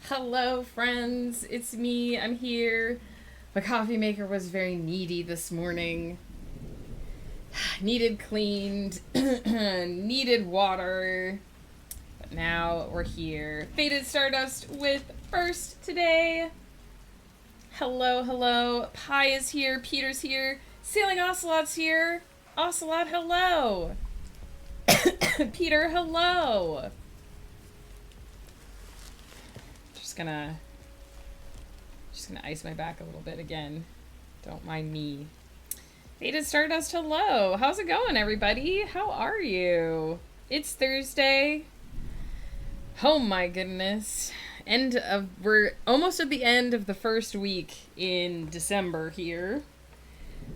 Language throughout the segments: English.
Hello, friends. It's me. I'm here. My coffee maker was very needy this morning. Needed cleaned, needed water. But now we're here. Faded Stardust with first today. Hello, hello. Pi is here. Peter's here. Sailing Ocelot's here. Ocelot, hello. Peter, hello. Just gonna ice my back a little bit again. Don't mind me. Faded Stardust, hello. How's it going, everybody? How are you? It's Thursday. Oh my goodness. We're almost at the end of the first week in December here,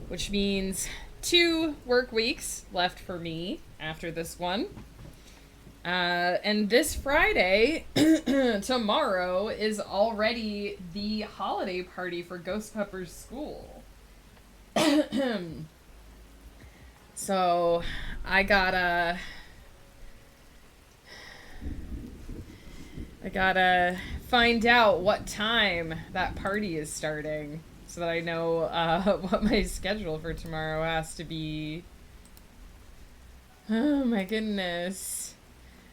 which means 2 work weeks left for me after this one. And this Friday, tomorrow, is already the holiday party for Ghost Pepper's school. So, I gotta find out what time that party is starting so that I know what my schedule for tomorrow has to be. Oh my goodness.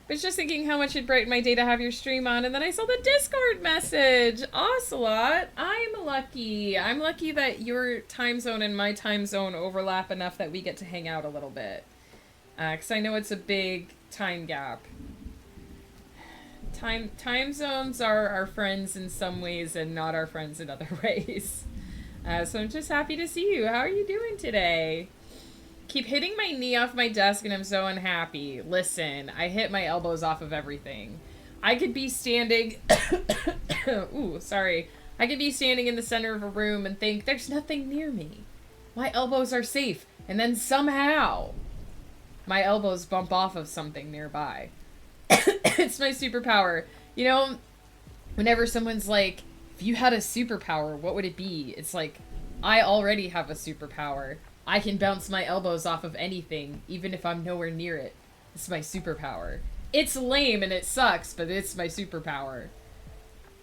I was just thinking how much it'd brighten my day to have your stream on, and then I saw the Discord message. Ocelot, I'm lucky. I'm lucky that your time zone and my time zone overlap enough that we get to hang out a little bit. Because I know it's a big time gap. Time zones are our friends in some ways and not our friends in other ways. So I'm just happy to see you. How are you doing today? Keep hitting my knee off my desk and I'm so unhappy. Listen, I hit my elbows off of everything. I could be standing... Ooh, sorry. I could be standing in the center of a room and think, there's nothing near me. My elbows are safe. And then somehow, my elbows bump off of something nearby. It's my superpower. You know, whenever someone's like, if you had a superpower, what would it be? It's like, I already have a superpower. I can bounce my elbows off of anything, even if I'm nowhere near it. It's my superpower. It's lame and it sucks, but it's my superpower.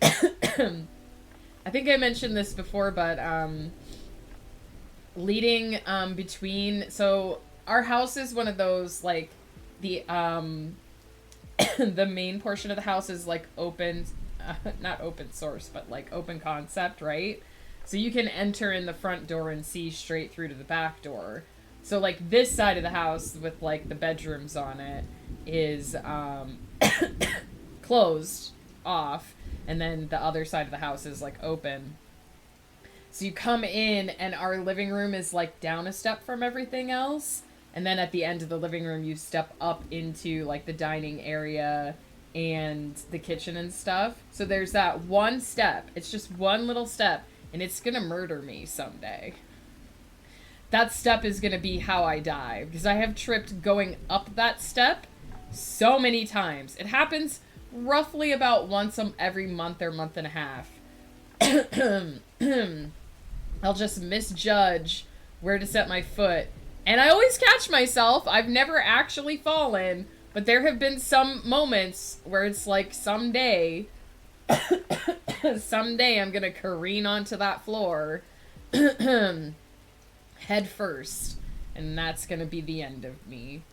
I think I mentioned this before, but leading between... So, our house is one of those, like, the the main portion of the house is, like, open... not open source, but, like, open concept, right? So you can enter in the front door and see straight through to the back door. So, like, this side of the house with, like, the bedrooms on it is closed off. And then the other side of the house is, like, open. So you come in and our living room is, like, down a step from everything else. And then at the end of the living room, you step up into, like, the dining area and the kitchen and stuff. So there's that one step. It's just one little step. And it's gonna murder me someday. That step is gonna be how I die. Because I have tripped going up that step so many times. It happens roughly about once every month or month and a half. I'll just misjudge where to set my foot. And I always catch myself. I've never actually fallen. But there have been some moments where it's like someday... someday I'm gonna careen onto that floor head first, and that's gonna be the end of me.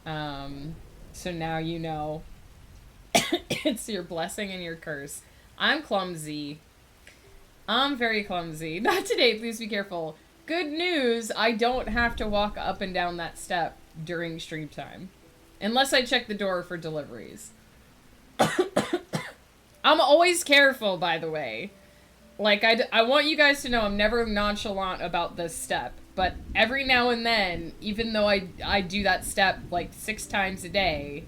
So now you know. It's your blessing and your curse. I'm clumsy. I'm very clumsy. Not today, please be careful. Good news, I don't have to walk up and down that step during stream time. Unless I check the door for deliveries. I'm always careful, by the way. Like, I want you guys to know I'm never nonchalant about this step. But every now and then, even though I do that step, like, 6 times a day,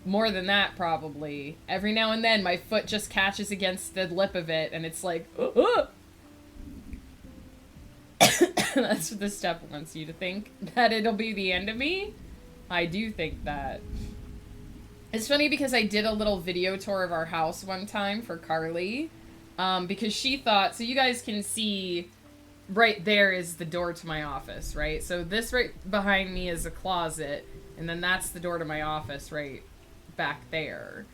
more than that, probably, every now and then my foot just catches against the lip of it, and it's like, That's what this step wants you to think. That it'll be the end of me? I do think that. It's funny because I did a little video tour of our house one time for Carly. Because she thought... So you guys can see... Right there is the door to my office, right? So this right behind me is a closet. And then that's the door to my office right back there.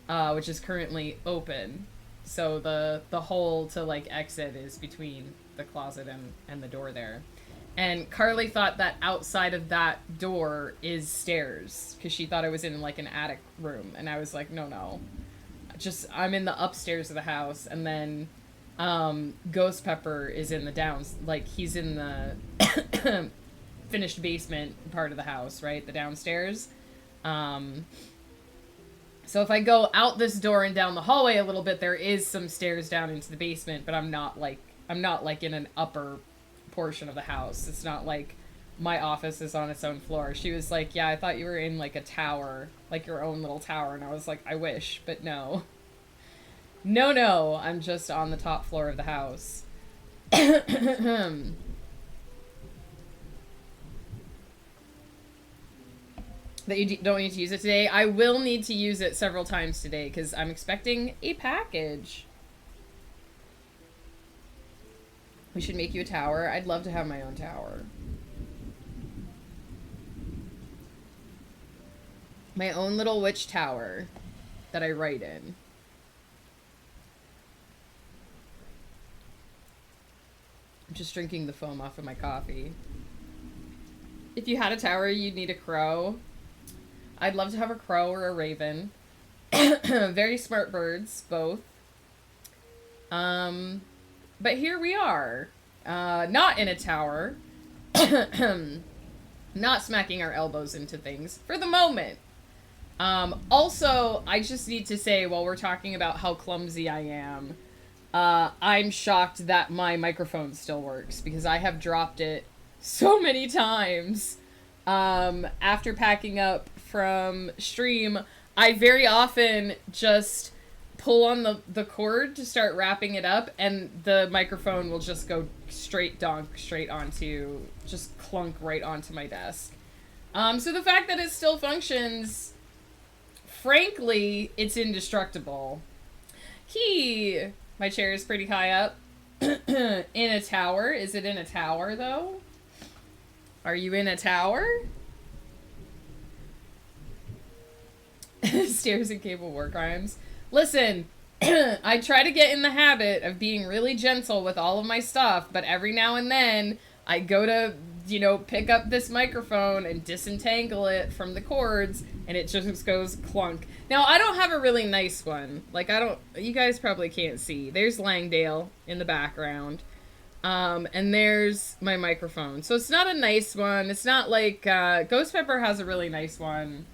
which is currently open. So the hole to like exit is between the closet and the door there. And Carly thought that outside of that door is stairs because she thought I was in like an attic room, and I was like, no, just I'm in the upstairs of the house, and then Ghost Pepper is in the downs, like he's in the finished basement part of the house, right, the downstairs. So if I go out this door and down the hallway a little bit, there is some stairs down into the basement, but I'm not like in an upper portion of the house. It's not like my office is on its own floor. She was like, yeah, I thought you were in like a tower, like your own little tower. And I was like, I wish, but no. No, I'm just on the top floor of the house. That you don't need to use it today. I will need to use it several times today because I'm expecting a package. We should make you a tower. I'd love to have my own tower. My own little witch tower that I write in. I'm just drinking the foam off of my coffee. If you had a tower, you'd need a crow. I'd love to have a crow or a raven. Very smart birds, both. But here we are. Not in a tower. Not smacking our elbows into things. For the moment. Also, I just need to say, while we're talking about how clumsy I am, I'm shocked that my microphone still works, because I have dropped it so many times. After packing up from stream, I very often just pull on the cord to start wrapping it up, and the microphone will just go straight onto, just clunk right onto my desk. So the fact that it still functions, frankly, it's indestructible. My chair is pretty high up. In a tower. Is it in a tower, though? Are you in a tower? Stairs and cable war crimes. Listen, I try to get in the habit of being really gentle with all of my stuff, but every now and then I go to, pick up this microphone and disentangle it from the cords, and it just goes clunk. Now, I don't have a really nice one. Like, you guys probably can't see. There's Langdale in the background. And there's my microphone. So it's not a nice one. It's not like, Ghost Pepper has a really nice one.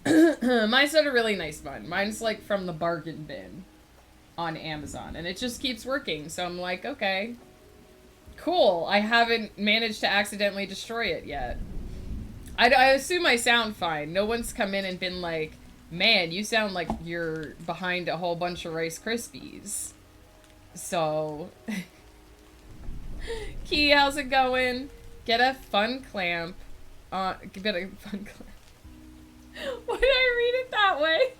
Mine's not a really nice one. Mine's like from the bargain bin on Amazon, and it just keeps working. So I'm like, okay, cool. I haven't managed to accidentally destroy it yet. I assume I sound fine. No one's come in and been like, man, you sound like you're behind a whole bunch of Rice Krispies. So... Key, how's it going? Get a fun clamp. Get a fun clamp. Why did I read it that way?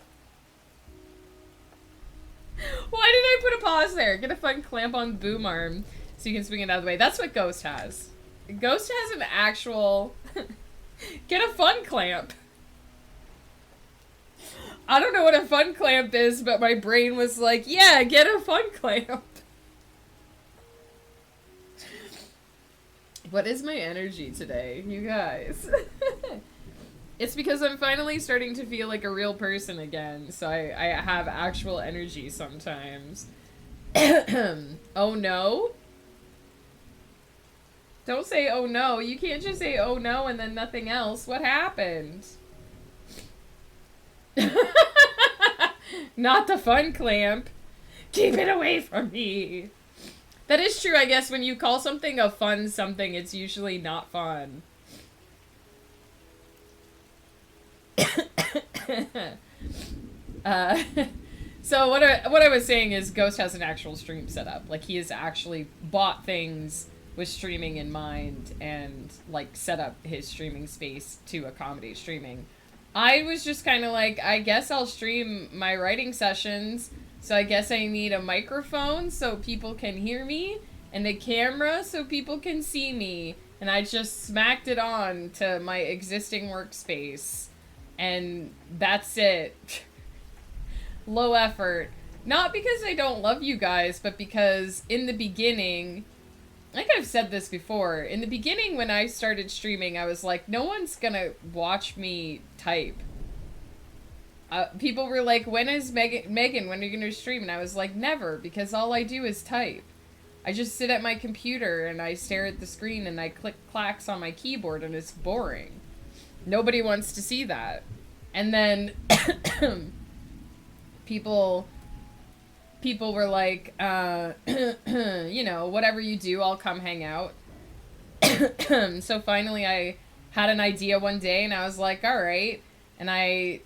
Why did I put a pause there? Get a fun clamp on boom arm so you can swing it out of the way. That's what Ghost has. Ghost has an actual... Get a fun clamp. I don't know what a fun clamp is, but my brain was like, yeah, get a fun clamp. What is my energy today, you guys? It's because I'm finally starting to feel like a real person again, so I have actual energy sometimes. Oh no? Don't say oh no. You can't just say oh no and then nothing else. What happened? Not the fun clamp. Keep it away from me. That is true, I guess. When you call something a fun something, it's usually not fun. So what I was saying is Ghost has an actual stream set up. Like, he has actually bought things with streaming in mind and, like, set up his streaming space to accommodate streaming. I was just kind of like, I guess I'll stream my writing sessions. So I guess I need a microphone so people can hear me, and a camera so people can see me. And I just smacked it on to my existing workspace. And that's it. low effort. Not because I don't love you guys, but because in the beginning, I think I've said this before, in the beginning when I started streaming, I was like, no one's gonna watch me type. People were like, when is Megan, when are you gonna stream? And I was like, never, because all I do is type. I just sit at my computer and I stare at the screen and I click clacks on my keyboard and it's boring. Nobody wants to see that. And then people were like, you know, whatever you do, I'll come hang out. So finally I had an idea one day and I was like, all right. And I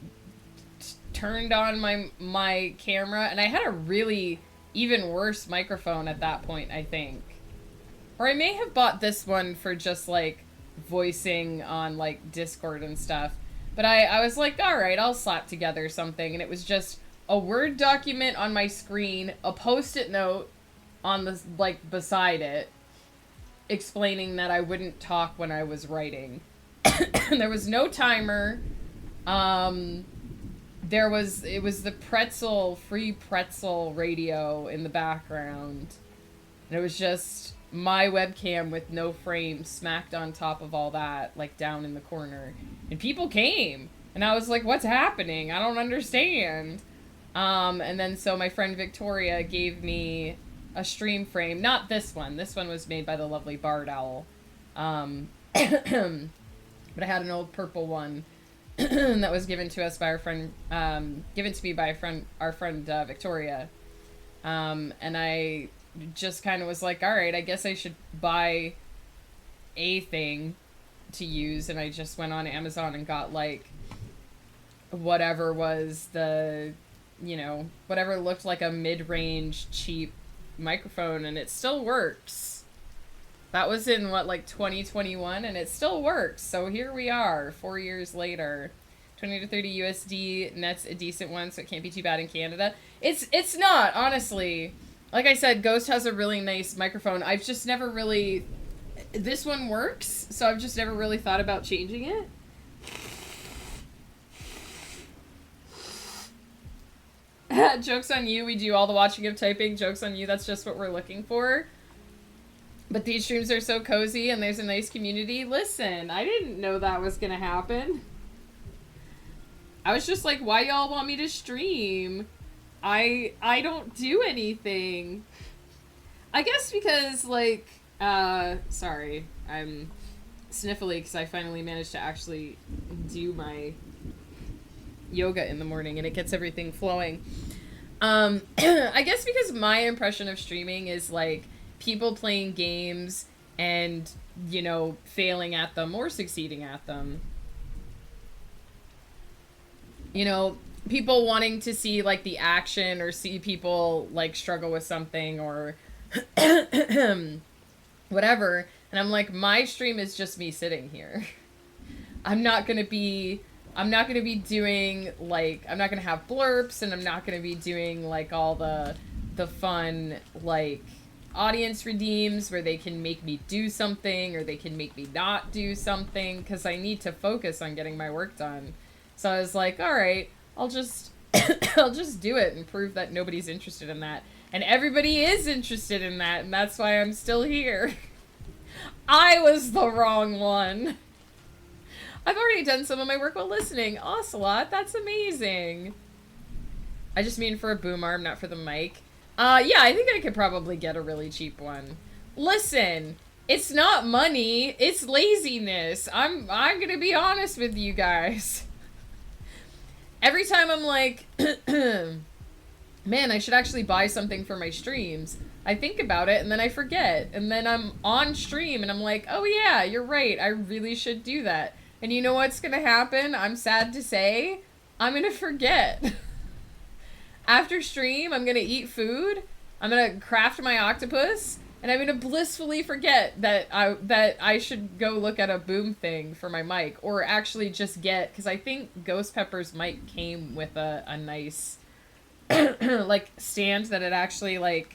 turned on my camera and I had a really even worse microphone at that point, I think. Or I may have bought this one for just like voicing on like Discord and stuff. But I was like, all right, I'll slap together something. And it was just a Word document on my screen, a Post-it note on the, like, beside it, explaining that I wouldn't talk when I was writing. There was no timer. It was the free pretzel radio in the background. And it was just my webcam with no frame smacked on top of all that, like down in the corner. And people came. And I was like, what's happening? I don't understand. And then so my friend Victoria gave me a stream frame. Not this one. This one was made by the lovely Barred Owl. But I had an old purple one that was given to us by our friend, given to me by our friend Victoria. And I just kind of was like, all right, I guess I should buy a thing to use. And I just went on Amazon and got like whatever was the, you know, whatever looked like a mid-range cheap microphone, and it still works. That was in what, like 2021, and it still works. So here we are 4 years later. 20 to 30 USD, net's a decent one, so it can't be too bad in Canada. It's not, honestly. Like I said, Ghost has a really nice microphone. I've just never really, this one works, so I've just never really thought about changing it. Joke's on you, we do all the watching of typing. Joke's on you, that's just what we're looking for. But these streams are so cozy and there's a nice community. Listen, I didn't know that was gonna happen. I was just like, why y'all want me to stream? I don't do anything. I guess because, like, sorry, I'm sniffly because I finally managed to actually do my yoga in the morning and it gets everything flowing. I guess because my impression of streaming is like people playing games and, you know, failing at them or succeeding at them. You know, people wanting to see like the action or see people like struggle with something or whatever. And I'm like, my stream is just me sitting here. I'm not going to be doing, like, I'm not going to have blurps, and I'm not going to be doing, like, all the fun, like, audience redeems where they can make me do something or they can make me not do something, because I need to focus on getting my work done. So I was like, all right, I'll just do it and prove that nobody's interested in that. And everybody is interested in that, and that's why I'm still here. I was the wrong one. I've already done some of my work while listening. Ocelot, that's amazing. I just mean for a boom arm, not for the mic. Yeah, I think I could probably get a really cheap one. Listen, it's not money, it's laziness. I'm gonna be honest with you guys. Every time I'm like, man, I should actually buy something for my streams, I think about it and then I forget. And then I'm on stream and I'm like, oh yeah, you're right, I really should do that. And you know what's gonna happen? I'm sad to say, I'm gonna forget. After stream, I'm gonna eat food, I'm gonna craft my octopus, and I'm gonna blissfully forget that I should go look at a boom thing for my mic, or actually just get, because I think Ghost Pepper's mic came with a nice, like, stand that it actually, like,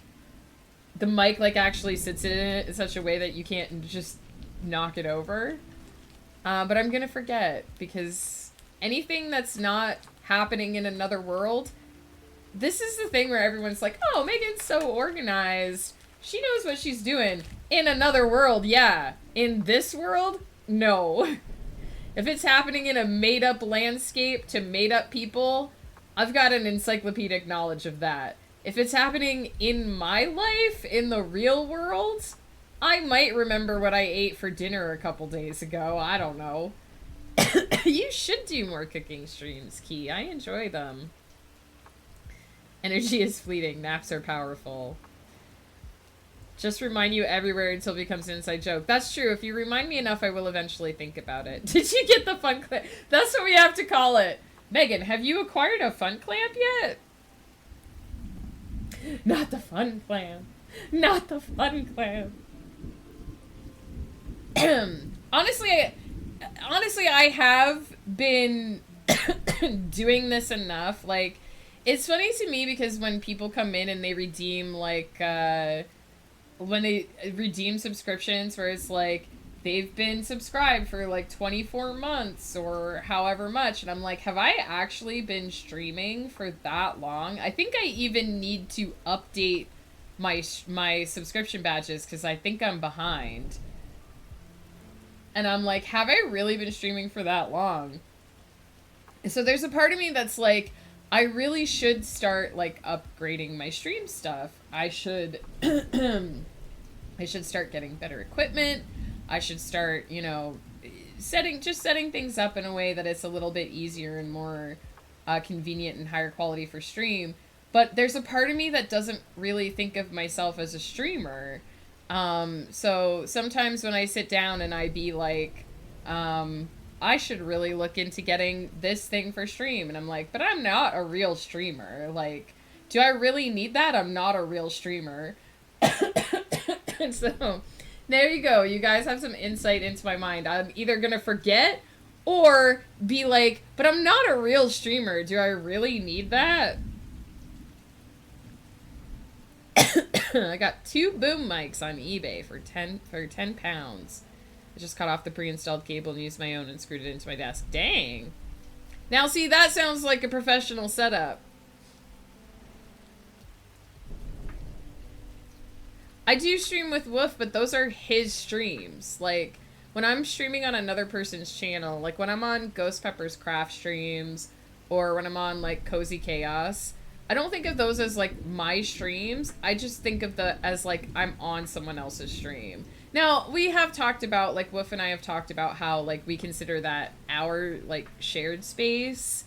the mic, like, actually sits in it in such a way that you can't just knock it over. But I'm gonna forget, because anything that's not happening in another world, this is the thing where everyone's like, oh, Megan's so organized. She knows what she's doing. In another world, yeah. In this world, no. If it's happening in a made-up landscape to made-up people, I've got an encyclopedic knowledge of that. If it's happening in my life, in the real world, I might remember what I ate for dinner a couple days ago. I don't know. You should do more cooking streams, Key. I enjoy them. Energy is fleeting. Naps are powerful. Just remind you everywhere until it becomes an inside joke. That's true. If you remind me enough, I will eventually think about it. Did you get the fun clamp? That's what we have to call it. Megan, have you acquired a fun clamp yet? Not the fun clamp. Not the fun clamp. Honestly, I have been doing this enough. Like, it's funny to me because when people come in and they redeem, like, when they redeem subscriptions where it's like, they've been subscribed for like 24 months or however much. And I'm like, have I actually been streaming for that long? I think I even need to update my subscription badges because I think I'm behind. And I'm like, have I really been streaming for that long? So there's a part of me that's like, I really should start like upgrading my stream stuff. I should I should start getting better equipment. I should start, you know, setting things up in a way that it's a little bit easier and more convenient and higher quality for stream. But there's a part of me that doesn't really think of myself as a streamer. So sometimes when I sit down and I be like, I should really look into getting this thing for stream. And I'm like, but I'm not a real streamer. Like, do I really need that? I'm not a real streamer. And so there you go. You guys have some insight into my mind. I'm either going to forget or be like, but I'm not a real streamer. Do I really need that? I got 2 boom mics on eBay for 10 pounds. I just cut off the pre-installed cable and used my own and screwed it into my desk. Dang. Now see, that sounds like a professional setup. I do stream with Woof, but those are his streams. Like, when I'm streaming on another person's channel, like when I'm on Ghost Pepper's craft streams, or when I'm on, like, Cozy Chaos, I don't think of those as, like, my streams. I just think of as, like, I'm on someone else's stream. Now, we have talked about, like, Woof and I have talked about how, like, we consider that our, like, shared space,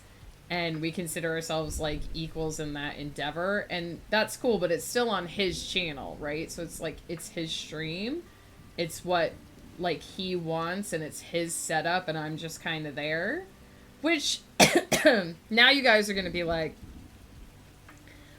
and we consider ourselves, like, equals in that endeavor, and that's cool, but it's still on his channel, right? So it's, like, it's his stream. It's what, like, he wants, and it's his setup, and I'm just kind of there. Which, now you guys are going to be like,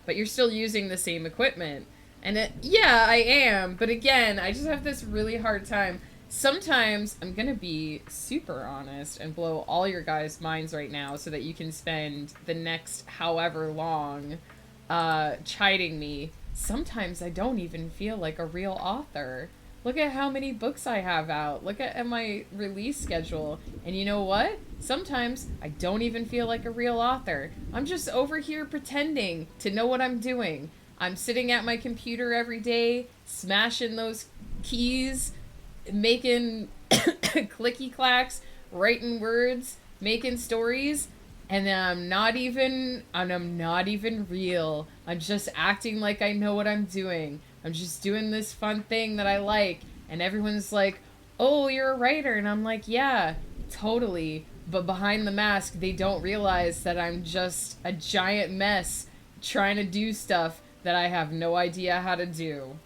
but you're still using the same equipment. And yeah, I am, but again, I just have this really hard time. Sometimes I'm gonna be super honest and blow all your guys' minds right now so that you can spend the next however long chiding me. Sometimes I don't even feel like a real author. Look at how many books I have out. Look at my release schedule. And you know what? Sometimes I don't even feel like a real author. I'm just over here pretending to know what I'm doing. I'm sitting at my computer every day, smashing those keys, making clicky clacks, writing words, making stories, and then I'm not even real. I'm just acting like I know what I'm doing. I'm just doing this fun thing that I like, and everyone's like, "Oh, you're a writer," and I'm like, "Yeah, totally." But behind the mask, they don't realize that I'm just a giant mess trying to do stuff that I have no idea how to do.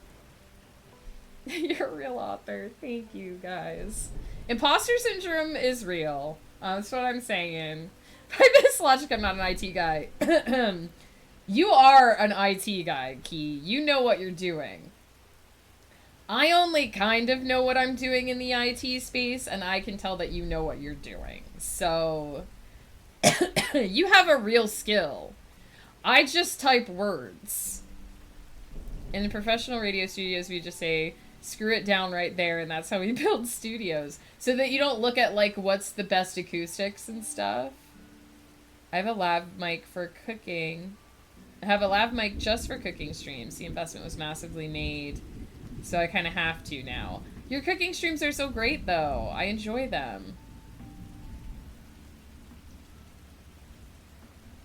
You're a real author. Thank you, guys. Imposter syndrome is real. That's what I'm saying. By this logic, I'm not an IT guy. You are an IT guy, Key. You know what you're doing. I only kind of know what I'm doing in the IT space, and I can tell that you know what you're doing. So, you have a real skill. I just type words. In professional radio studios, we just say, screw it down right there, and that's how we build studios. So that you don't look at, like, what's the best acoustics and stuff. I have a lav mic for cooking. I have a lav mic just for cooking streams. The investment was massively made, so I kind of have to now. Your cooking streams are so great, though. I enjoy them.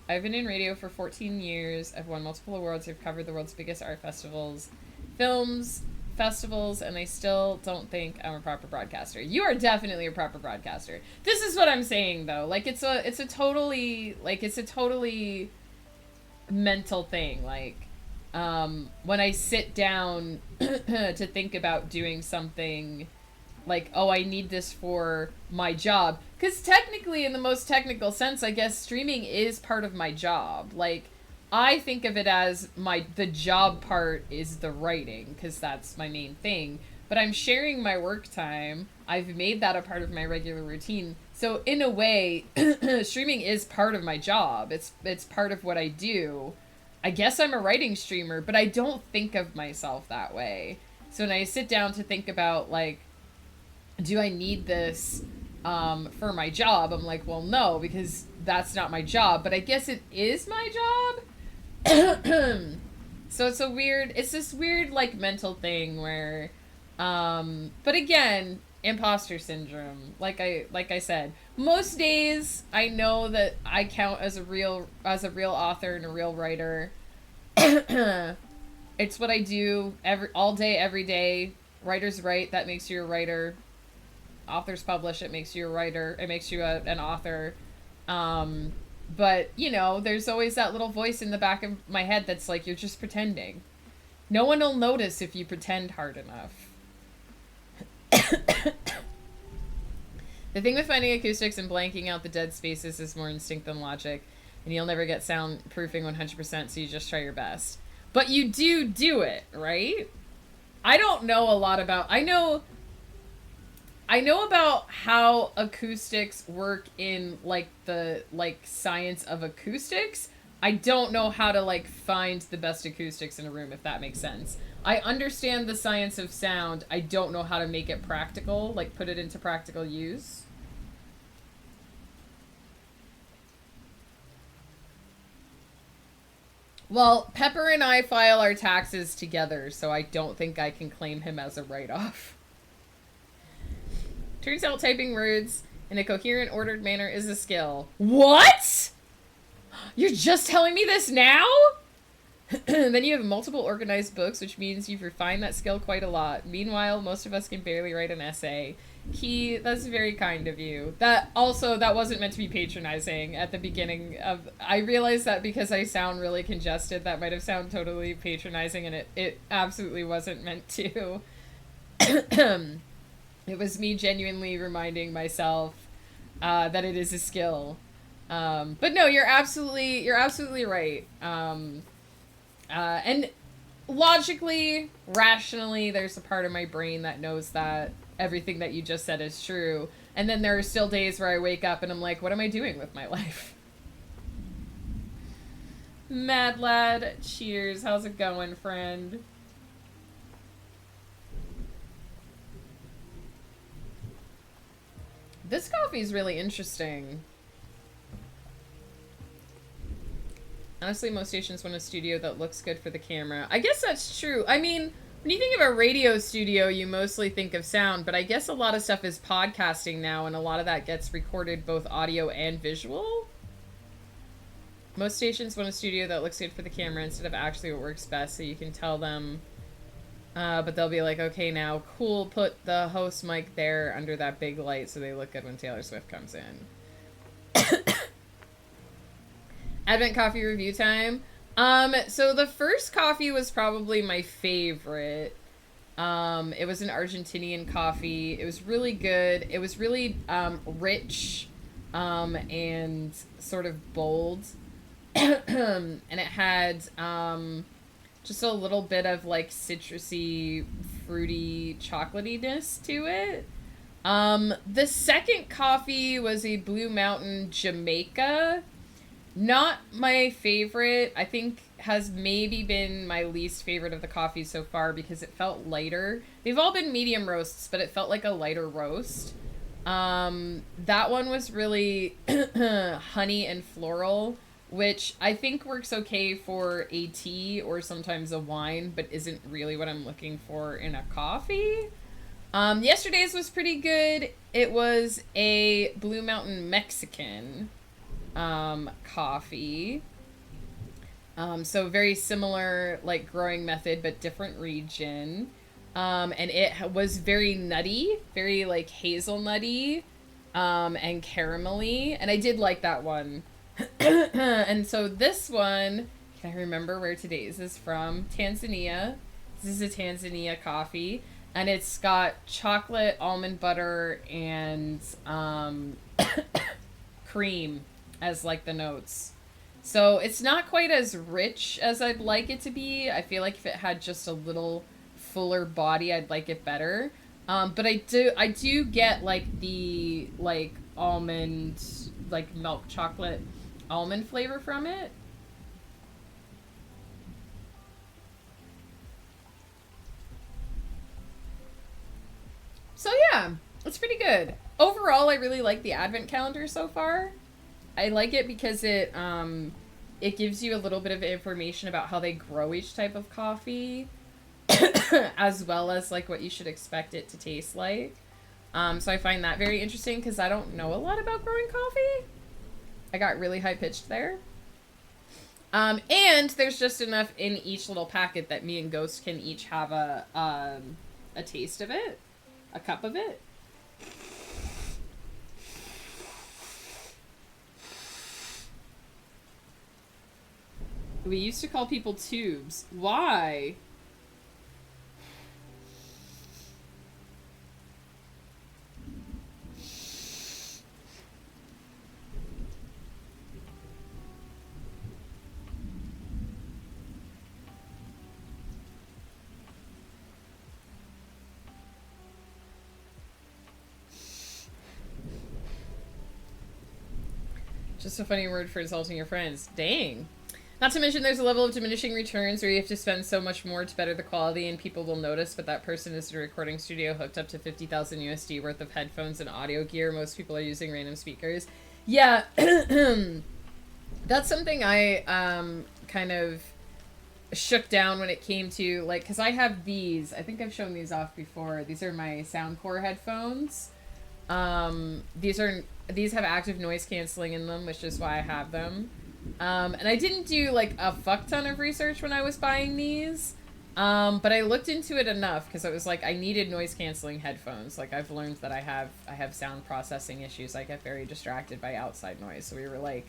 I've been in radio for 14 years. I've won multiple awards. I've covered the world's biggest art festivals, films, festivals, and I still don't think I'm a proper broadcaster. You are definitely a proper broadcaster. This is what I'm saying, though. Like, it's a totally mental thing. Like, when I sit down to think about doing something, like, oh, I need this for my job. Because technically, in the most technical sense, I guess streaming is part of my job. Like, I think of it as the job part is the writing, because that's my main thing. But I'm sharing my work time. I've made that a part of my regular routine. So in a way, streaming is part of my job. It's part of what I do. I guess I'm a writing streamer, but I don't think of myself that way. So when I sit down to think about, like, do I need this for my job? I'm like, well, no, because that's not my job. But I guess it is my job. So it's this weird, like, mental thing where, but again, imposter syndrome. Like I said, most days I know that I count as a real author and a real writer. It's what I do all day, every day. Writers write, that makes you a writer. Authors publish, it makes you a writer. It makes you an author. But, you know, there's always that little voice in the back of my head that's like, you're just pretending. No one will notice if you pretend hard enough. The thing with finding acoustics and blanking out the dead spaces is more instinct than logic, and you'll never get soundproofing 100%, so you just try your best. But you do it, right? I don't know a lot about... I know about how acoustics work in, like, the, like, science of acoustics. I don't know how to, like, find the best acoustics in a room, if that makes sense. I understand the science of sound. I don't know how to make it practical, like, put it into practical use. Well, Pepper and I file our taxes together, so I don't think I can claim him as a write-off. Turns out typing words in a coherent, ordered manner is a skill. What? You're just telling me this now? Then you have multiple organized books, which means you've refined that skill quite a lot. Meanwhile, most of us can barely write an essay. That's very kind of you. That wasn't meant to be patronizing at the beginning of... I realized that because I sound really congested, that might have sounded totally patronizing, and it absolutely wasn't meant to. It was me genuinely reminding myself that it is a skill. But no, you're absolutely right. And logically, rationally, there's a part of my brain that knows that everything that you just said is true. And then there are still days where I wake up and I'm like, what am I doing with my life? Mad Lad, cheers. How's it going, friend? This coffee is really interesting. Honestly, most stations want a studio that looks good for the camera. I guess that's true. I mean, when you think of a radio studio, you mostly think of sound, but I guess a lot of stuff is podcasting now, and a lot of that gets recorded both audio and visual. Most stations want a studio that looks good for the camera instead of actually what works best, so you can tell them. But they'll be like, okay, now, cool, put the host mic there under that big light so they look good when Taylor Swift comes in. Advent coffee review time. So the first coffee was probably my favorite. It was an Argentinian coffee. It was really good. It was really rich and sort of bold. And it had just a little bit of, like, citrusy, fruity chocolatiness to it. The second coffee was a Blue Mountain Jamaica. Not my favorite. I think has maybe been my least favorite of the coffees so far because it felt lighter. They've all been medium roasts, but it felt like a lighter roast. That one was really honey and floral. which I think works okay for a tea or sometimes a wine, but isn't really what I'm looking for in a coffee. Yesterday's was pretty good. It was a Blue Mountain Mexican coffee. So very similar, like, growing method, but different region. And it was very nutty, very like hazelnutty, and caramelly. And I did like that one. And so this one, can I remember where today's is from? Tanzania. This is a Tanzania coffee. And it's got chocolate, almond butter, and cream as like the notes. So it's not quite as rich as I'd like it to be. I feel like if it had just a little fuller body, I'd like it better. But I do get like the like almond, like milk chocolate almond flavor from it. So yeah, it's pretty good. Overall, I really like the advent calendar so far. I like it because it gives you a little bit of information about how they grow each type of coffee, as well as like what you should expect it to taste like. So I find that very interesting because I don't know a lot about growing coffee. I got really high pitched there. And there's just enough in each little packet that me and Ghost can each have a taste of it, a cup of it. We used to call people tubes. Why? Just a funny word for insulting your friends. Dang. Not to mention there's a level of diminishing returns where you have to spend so much more to better the quality and people will notice, but that person is in a recording studio hooked up to 50,000 USD worth of headphones and audio gear. Most people are using random speakers. Yeah, that's something I kind of shook down when it came to, like, because I have these. I think I've shown these off before. These are my Soundcore headphones. These have active noise canceling in them, which is why I have them. And I didn't do like a fuck ton of research when I was buying these. But I looked into it enough because it was like I needed noise canceling headphones. Like I've learned that I have sound processing issues. I get very distracted by outside noise. So we were like,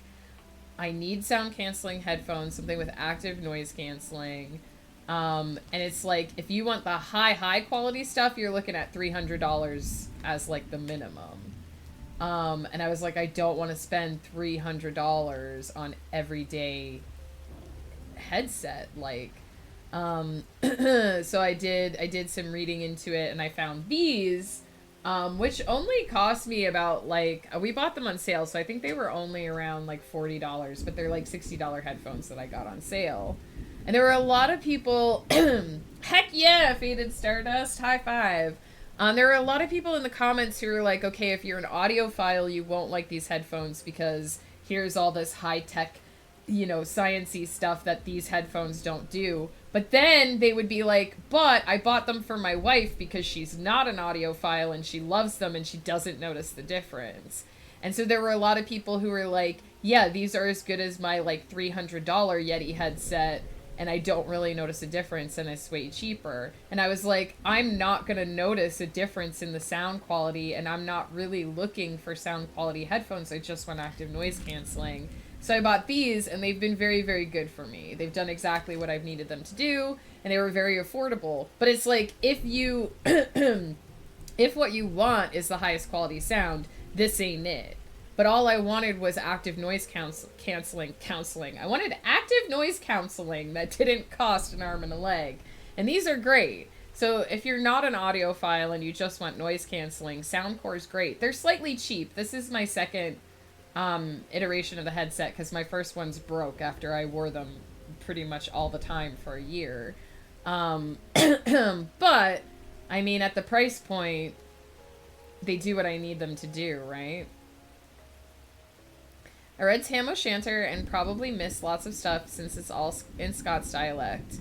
I need sound canceling headphones, something with active noise canceling. And it's like if you want the high quality stuff, you're looking at $300 as like the minimum. And I was like, I don't want to spend $300 on everyday headset. Like, so I did some reading into it and I found these, which only cost me about like, we bought them on sale. So I think they were only around like $40, but they're like $60 headphones that I got on sale. And there were a lot of people, heck yeah, Faded Stardust, high five. There are a lot of people in the comments who are like, okay, if you're an audiophile, you won't like these headphones because here's all this high-tech, science-y stuff that these headphones don't do. But then they would be like, but I bought them for my wife because she's not an audiophile and she loves them and she doesn't notice the difference. And so there were a lot of people who were like, yeah, these are as good as my like $300 Yeti headset. And I don't really notice a difference, and it's way cheaper. And I was like, I'm not going to notice a difference in the sound quality, and I'm not really looking for sound quality headphones. I just want active noise canceling. So I bought these, and they've been very, very good for me. They've done exactly what I've needed them to do, and they were very affordable. But it's like, if you, if what you want is the highest quality sound, this ain't it. But all I wanted was active noise counseling. I wanted active noise counseling that didn't cost an arm and a leg. And these are great. So if you're not an audiophile and you just want noise canceling, Soundcore is great. They're slightly cheap. This is my second iteration of the headset because my first ones broke after I wore them pretty much all the time for a year. But, I mean, at the price point, they do what I need them to do, right? I read Tam O'Shanter and probably missed lots of stuff since it's all in Scots dialect.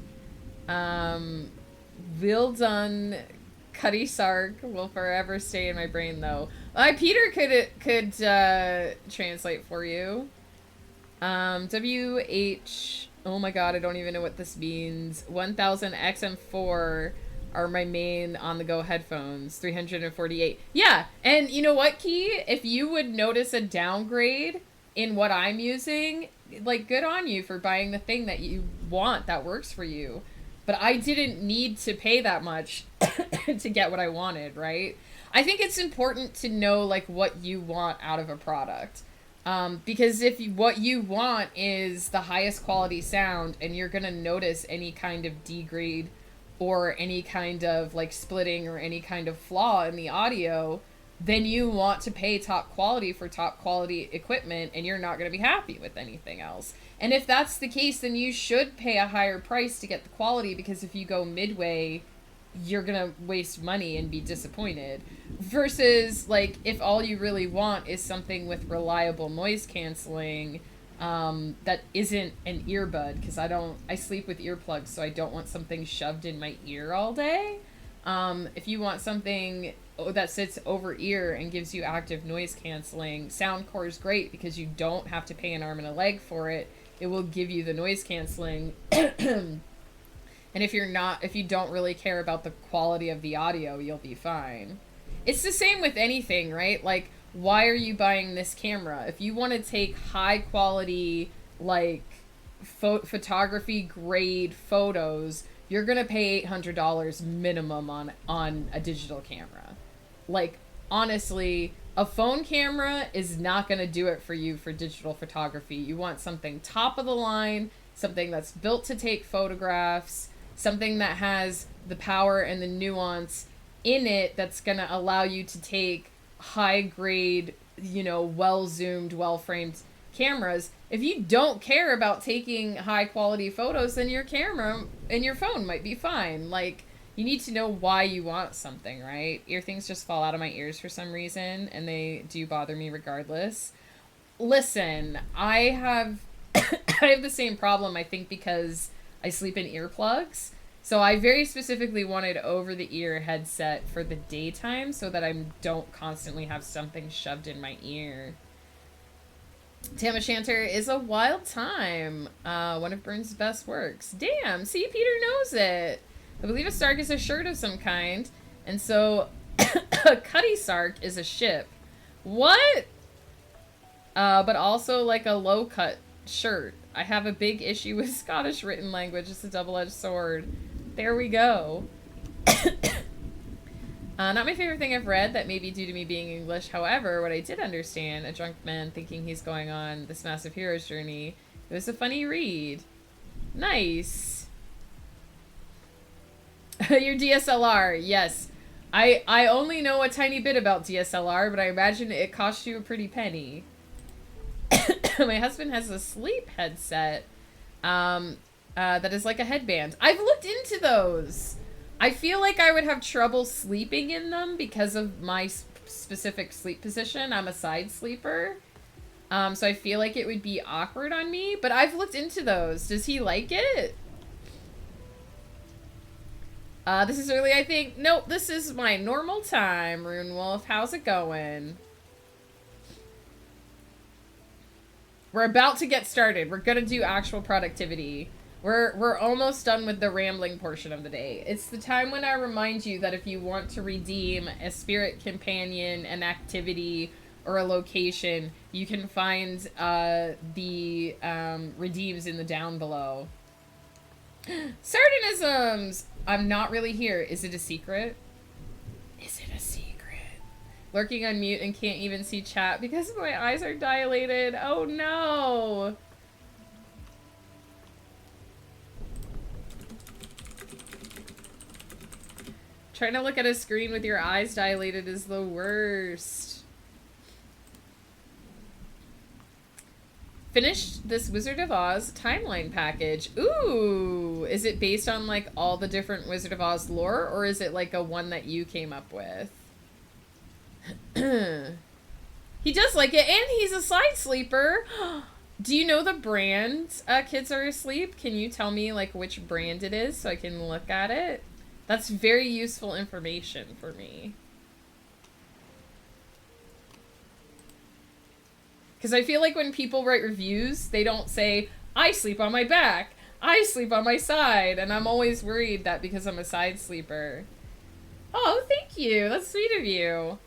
Well done, Cuddy Sark will forever stay in my brain though. Peter could translate for you. WH. Oh my god, I don't even know what this means. 1000 XM4 are my main on-the-go headphones. 348. Yeah, and you know what, Key? If you would notice a downgrade in what I'm using, like, good on you for buying the thing that you want that works for you. But I didn't need to pay that much to get what I wanted, right? I think it's important to know, like, what you want out of a product. Because if what you want is the highest quality sound and you're going to notice any kind of degrade or any kind of like splitting or any kind of flaw in the audio, then you want to pay top quality for top quality equipment and you're not going to be happy with anything else. And if that's the case, then you should pay a higher price to get the quality, because if you go midway, you're gonna waste money and be disappointed. Versus, like, if all you really want is something with reliable noise canceling, that isn't an earbud, because I sleep with earplugs, so I don't want something shoved in my ear all day. If you want something that sits over ear and gives you active noise canceling, Soundcore is great because you don't have to pay an arm and a leg for it. It will give you the noise canceling. And if you don't really care about the quality of the audio, you'll be fine. It's the same with anything, right? Like, why are you buying this camera? If you want to take high quality, like, photography grade photos, you're going to pay $800 minimum on a digital camera. Like, honestly, a phone camera is not going to do it for you for digital photography. You want something top of the line, something that's built to take photographs, something that has the power and the nuance in it that's going to allow you to take high grade, well-zoomed, well-framed cameras. If you don't care about taking high quality photos, then your camera and your phone might be fine. Like, you need to know why you want something, right? Ear things just fall out of my ears for some reason, and they do bother me regardless. Listen, I have I have the same problem, I think, because I sleep in earplugs. So I very specifically wanted over-the-ear headset for the daytime so that I don't constantly have something shoved in my ear. Tam O'Shanter is a wild time. One of Burns' best works. Damn, see, Peter knows it. I believe a Sark is a shirt of some kind, and so a Cuddy Sark is a ship. What? But also like a low-cut shirt. I have a big issue with Scottish written language. It's a double-edged sword. There we go. Not my favorite thing I've read. That may be due to me being English. However, what I did understand, a drunk man thinking he's going on this massive hero's journey. It was a funny read. Nice. Your DSLR, yes. I only know a tiny bit about DSLR, but I imagine it cost you a pretty penny. My husband has a sleep headset that is like a headband. I've looked into those. I feel like I would have trouble sleeping in them because of my specific sleep position. I'm a side sleeper. So I feel like it would be awkward on me, but I've looked into those. Does he like it? This is early, I think. Nope, this is my normal time, Rune Wolf. How's it going? We're about to get started. We're gonna do actual productivity. We're almost done with the rambling portion of the day. It's the time when I remind you that if you want to redeem a spirit companion, an activity, or a location, you can find the redeems in the down below. Sardinisms! I'm not really here. Is it a secret? Is it a secret? Lurking on mute and can't even see chat because my eyes are dilated. Oh no! Trying to look at a screen with your eyes dilated is the worst. Finished this Wizard of Oz timeline package. Ooh! Is it based on, like, all the different Wizard of Oz lore, or is it, like, a one that you came up with? He does like it, and he's a side sleeper. Do you know the brand Kids Are Asleep? Can you tell me, like, which brand it is so I can look at it? That's very useful information for me. Because I feel like when people write reviews, they don't say, I sleep on my back, I sleep on my side, and I'm always worried that because I'm a side sleeper. Oh, thank you. That's sweet of you.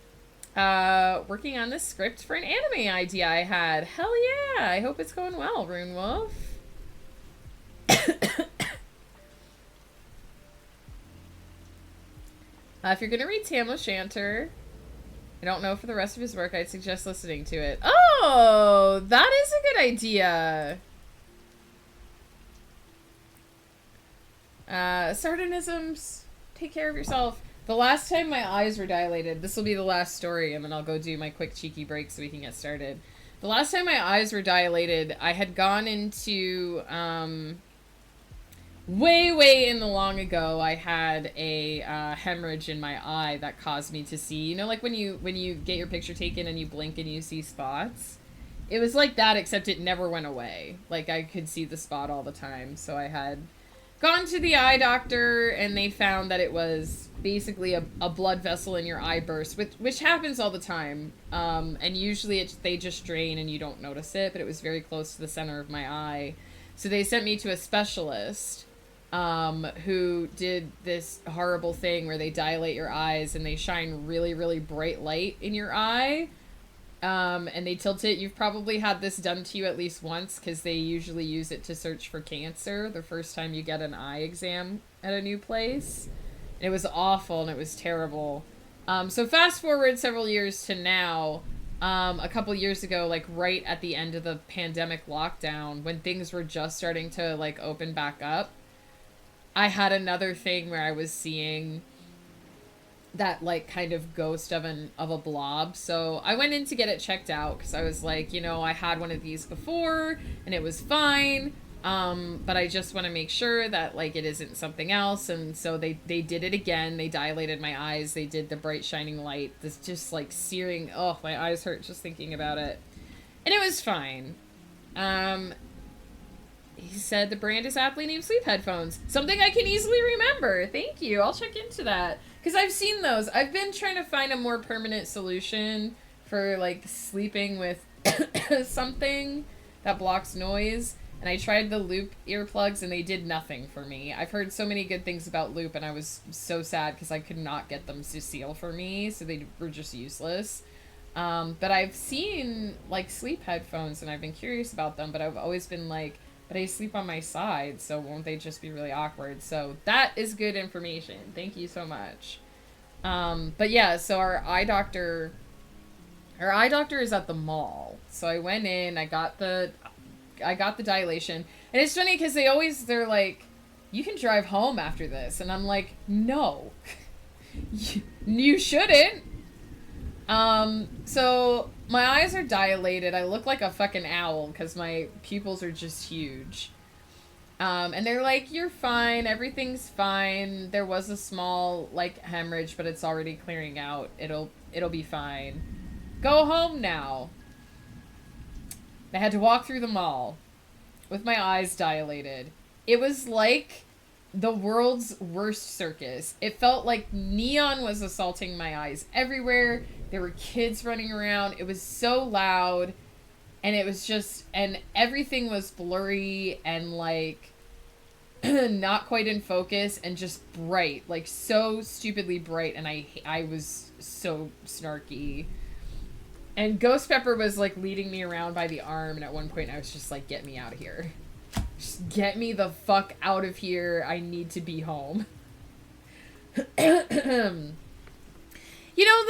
Working on this script for an anime idea I had. Hell yeah. I hope it's going well, Rune Wolf. If you're going to read Tam O'Shanter, I don't know for the rest of his work, I'd suggest listening to it. Oh, that is a good idea. Sardonisms, take care of yourself. The last time my eyes were dilated, this will be the last story, and then I'll go do my quick cheeky break so we can get started. The last time my eyes were dilated, I had gone into, way in the long ago, I had a hemorrhage in my eye that caused me to see, you know, like when you get your picture taken and you blink and you see spots? It was like that, except it never went away. Like, I could see the spot all the time, so I had gone to the eye doctor, and they found that it was basically a blood vessel in your eye burst, which happens all the time. And usually they just drain and you don't notice it, but it was very close to the center of my eye. So they sent me to a specialist who did this horrible thing where they dilate your eyes and they shine really bright light in your eye. And they tilt it. You've probably had this done to you at least once, because they usually use it to search for cancer the first time you get an eye exam at a new place. And it was awful and it was terrible. So fast forward several years to now, a couple years ago, like right at the end of the pandemic lockdown, when things were just starting to like open back up, I had another thing where I was seeing that like kind of ghost of a blob. So I went in to get it checked out, because I was like, you know, I had one of these before and it was fine, but I just want to make sure that like it isn't something else. And so they did it again. They dilated my eyes. They did the bright shining light, this just like searing, oh, my eyes hurt just thinking about it, and it was fine. He said the brand is aptly named sleep headphones, something I can easily remember. Thank you. I'll check into that, because I've seen those. I've been trying to find a more permanent solution for like sleeping with something that blocks noise, and I tried the Loop earplugs and they did nothing for me. I've heard so many good things about Loop, and I was so sad because I could not get them to seal for me, so they were just useless. But I've seen like sleep headphones and I've been curious about them, but I've always been like, but I sleep on my side, so won't they just be really awkward? So that is good information. Thank you so much. But yeah, so our eye doctor is at the mall. So I went in, I got the dilation. And it's funny because they're like, you can drive home after this. And I'm like, no, you shouldn't. So my eyes are dilated. I look like a fucking owl because my pupils are just huge. And they're like, you're fine. Everything's fine. There was a small like hemorrhage, but it's already clearing out. It'll be fine. Go home now. I had to walk through the mall with my eyes dilated. It was like the world's worst circus. It felt like neon was assaulting my eyes everywhere. There were kids running around. It was so loud, and it was just, and everything was blurry and like not quite in focus and just bright, like so stupidly bright. And I was so snarky. And Ghost Pepper was like leading me around by the arm, and at one point I was just like, get me out of here. Just get me the fuck out of here. I need to be home. You know,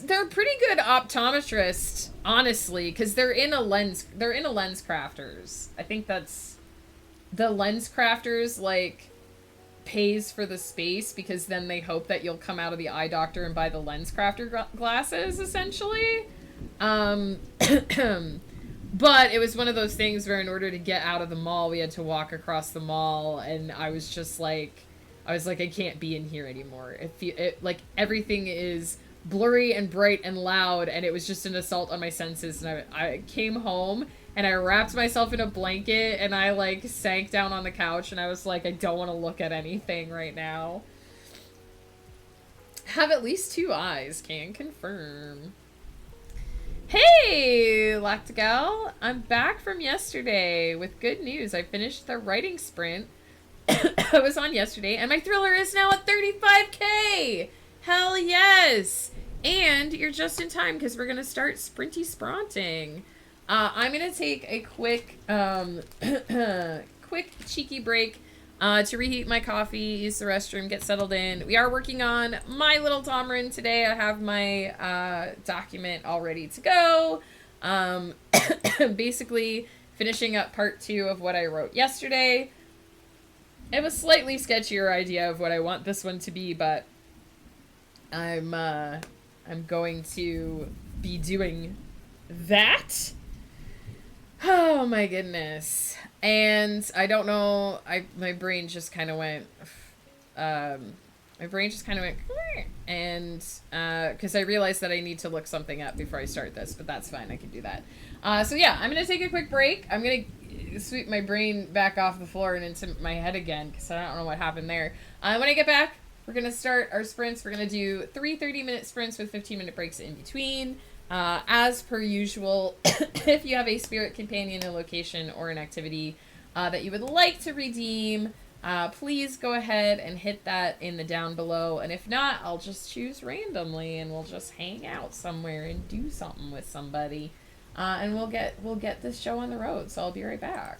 they're pretty good optometrists, honestly, because they're in a lens crafters. I think that's the lens crafters like pays for the space, because then they hope that you'll come out of the eye doctor and buy the lens crafter glasses, essentially. But it was one of those things where in order to get out of the mall, we had to walk across the mall, and I was like, I can't be in here anymore. Like everything is blurry and bright and loud, and it was just an assault on my senses. And I came home and I wrapped myself in a blanket and I like sank down on the couch and I was like, I don't want to look at anything right now. Have at least 2 eyes, can confirm. Hey, Lactigal! I'm back from yesterday with good news. I finished the writing sprint I was on yesterday, and my thriller is now at 35K! Hell yes! And you're just in time, because we're going to start sprinty spronting. I'm going to take a quick, quick cheeky break to reheat my coffee, use the restroom, get settled in. We are working on My Little Domerin today. I have my document all ready to go. Basically, finishing up part 2 of what I wrote yesterday. I have a slightly sketchier idea of what I want this one to be, but I'm going to be doing that. Oh my goodness. And I don't know, my brain just kind of went, and, because I realized that I need to look something up before I start this, but that's fine, I can do that. So yeah, I'm going to take a quick break. I'm going to sweep my brain back off the floor and into my head again, because I don't know what happened there. When I get back, we're going to start our sprints. We're going to do 3 30-minute sprints with 15-minute breaks in between. As per usual, if you have a spirit companion, a location, or an activity that you would like to redeem, please go ahead and hit that in the down below. And if not, I'll just choose randomly and we'll just hang out somewhere and do something with somebody. And we'll get this show on the road. So I'll be right back.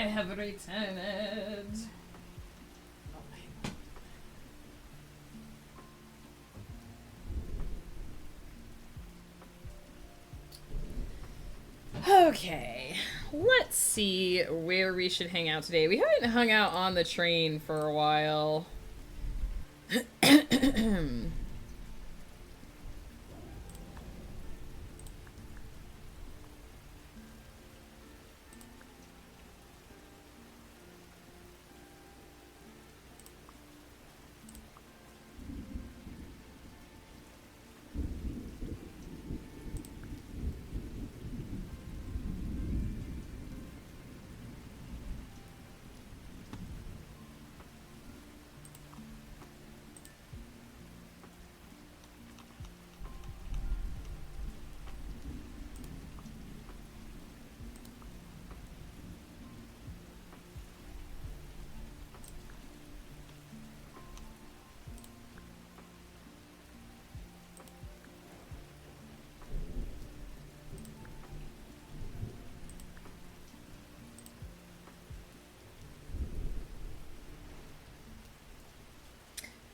have returned. Okay, let's see where we should hang out today. We haven't hung out on the train for a while.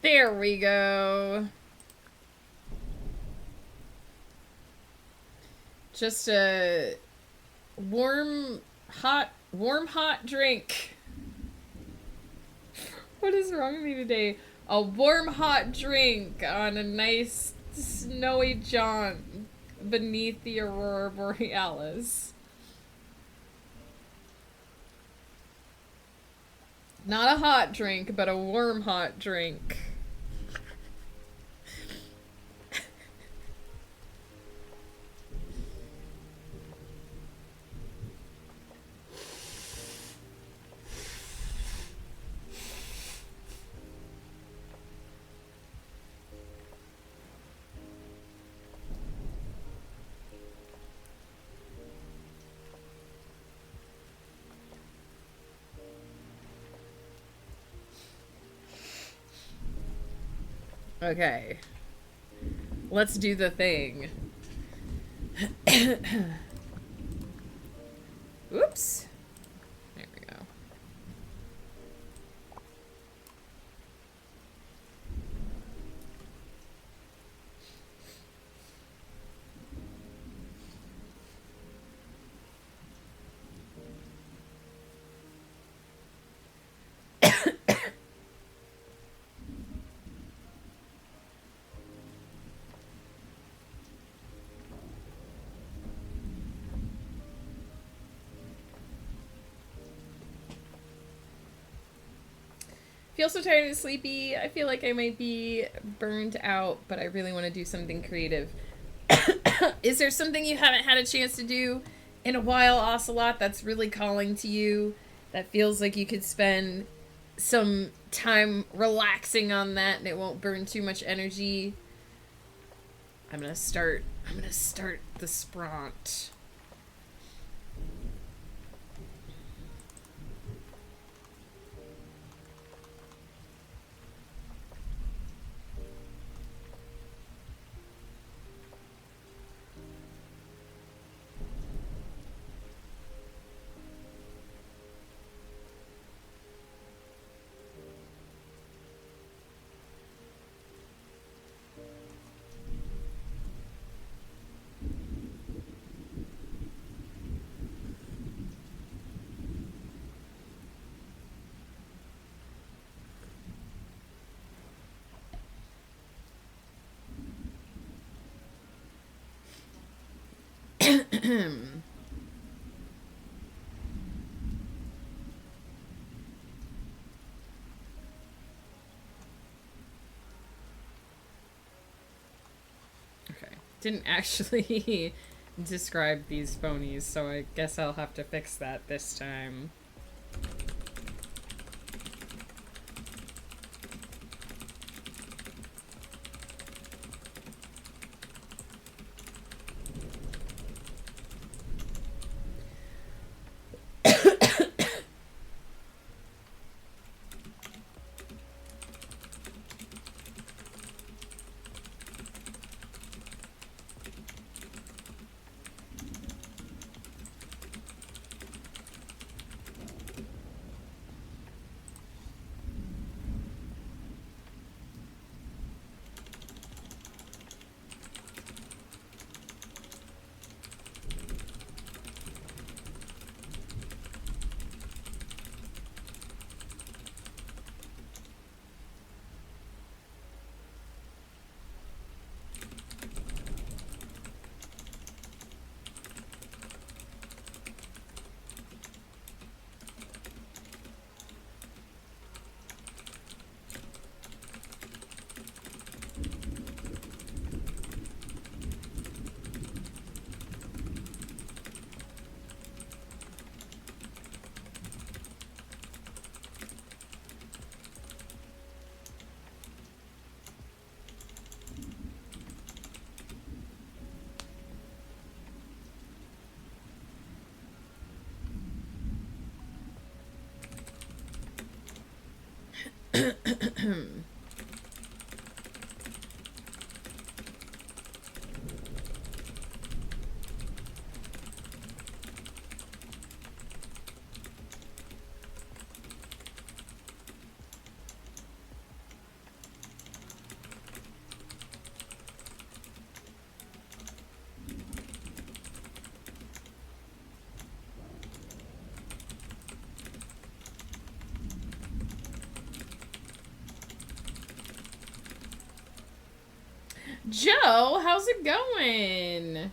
There we go. Just a warm, hot drink. What is wrong with me today? A warm, hot drink on a nice, snowy jaunt beneath the aurora borealis. Not a hot drink, but a warm, hot drink. Okay. Let's do the thing. Oops. There we go. Feel so tired and sleepy. I feel like I might be burned out, but I really want to do something creative. Is there something you haven't had a chance to do in a while, Ocelot, that's really calling to you? That feels like you could spend some time relaxing on that and it won't burn too much energy? I'm gonna start the spront. Okay. Didn't actually describe these phonies, so I guess I'll have to fix that this time. Joe, how's it going?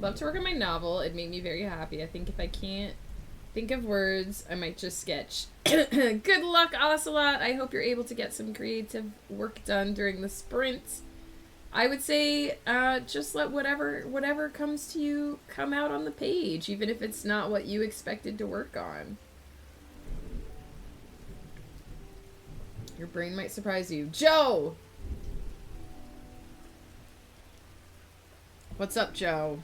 Love to work on my novel. It'd make me very happy. I think if I can't think of words, I might just sketch. Good luck, Ocelot. I hope you're able to get some creative work done during the sprint. I would say just let whatever comes to you come out on the page, even if it's not what you expected to work on. Your brain might surprise you. Joe! What's up, Joe?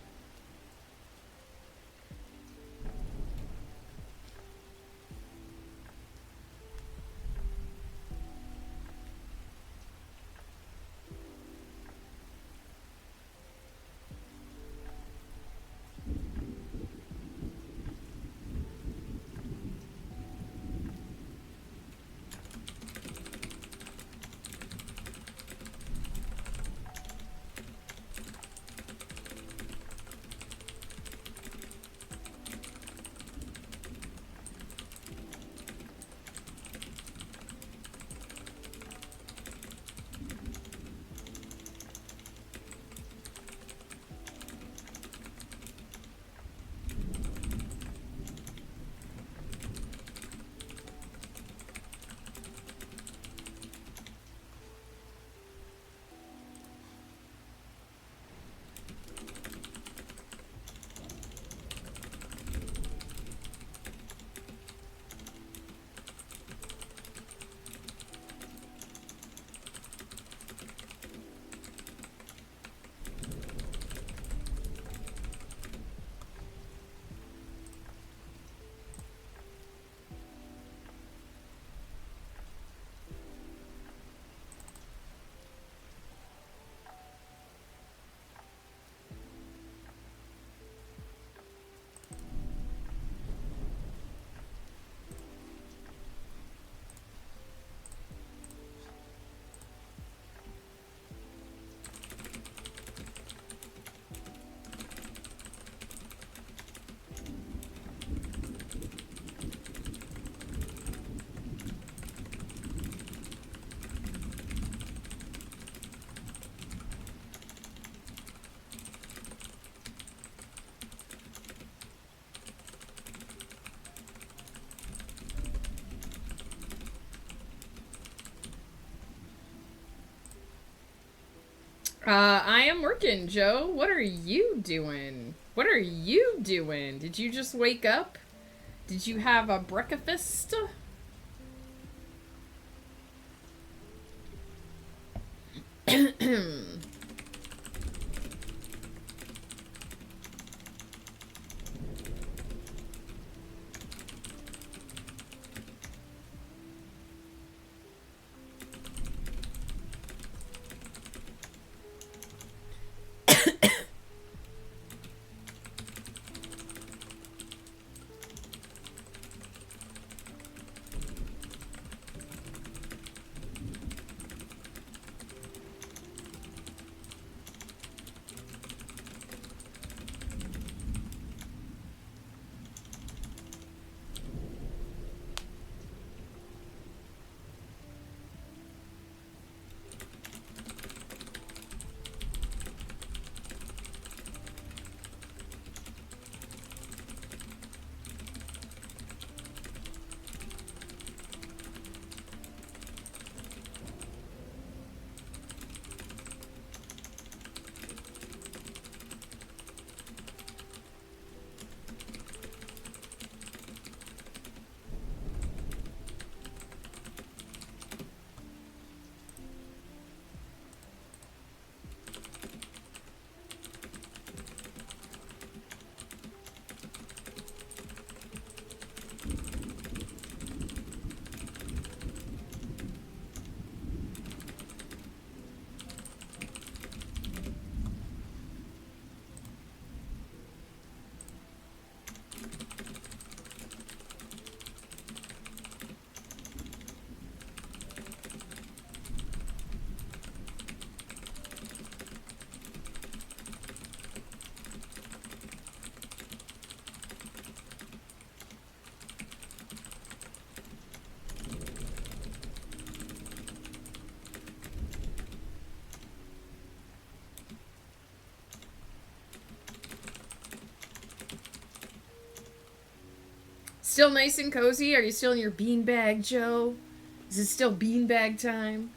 I am working, Joe. What are you doing? What are you doing? Did you just wake up? Did you have a breakfast? still nice and cozy? Are you still in your beanbag, Joe? Is it still beanbag time?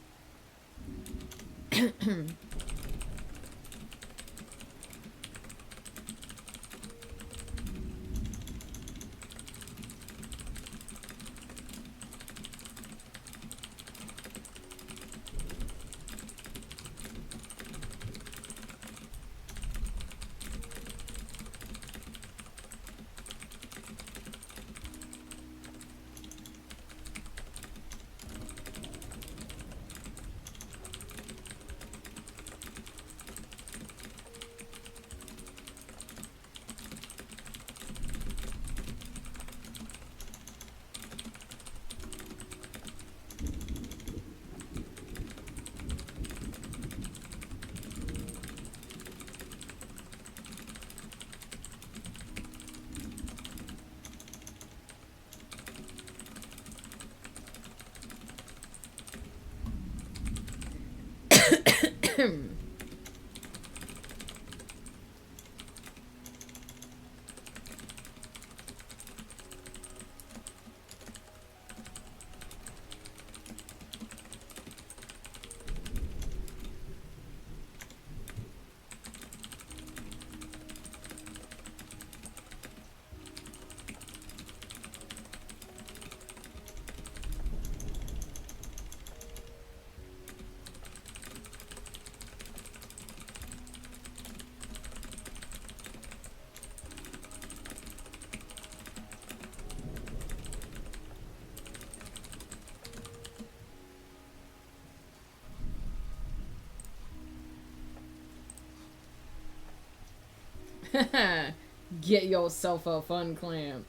Get yourself a fun clamp.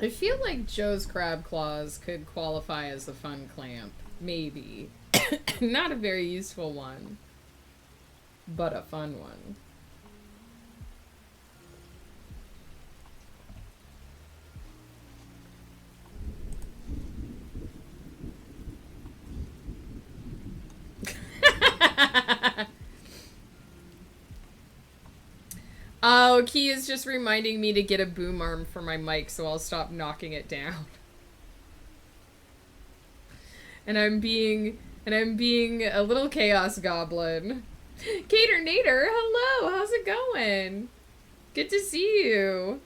I feel like Joe's crab claws could qualify as a fun clamp. Maybe. Not a very useful one, but a fun one. Oh, Key is just reminding me to get a boom arm for my mic, so I'll stop knocking it down. And I'm being a little chaos goblin. Cater Nader, hello, how's it going? Good to see you.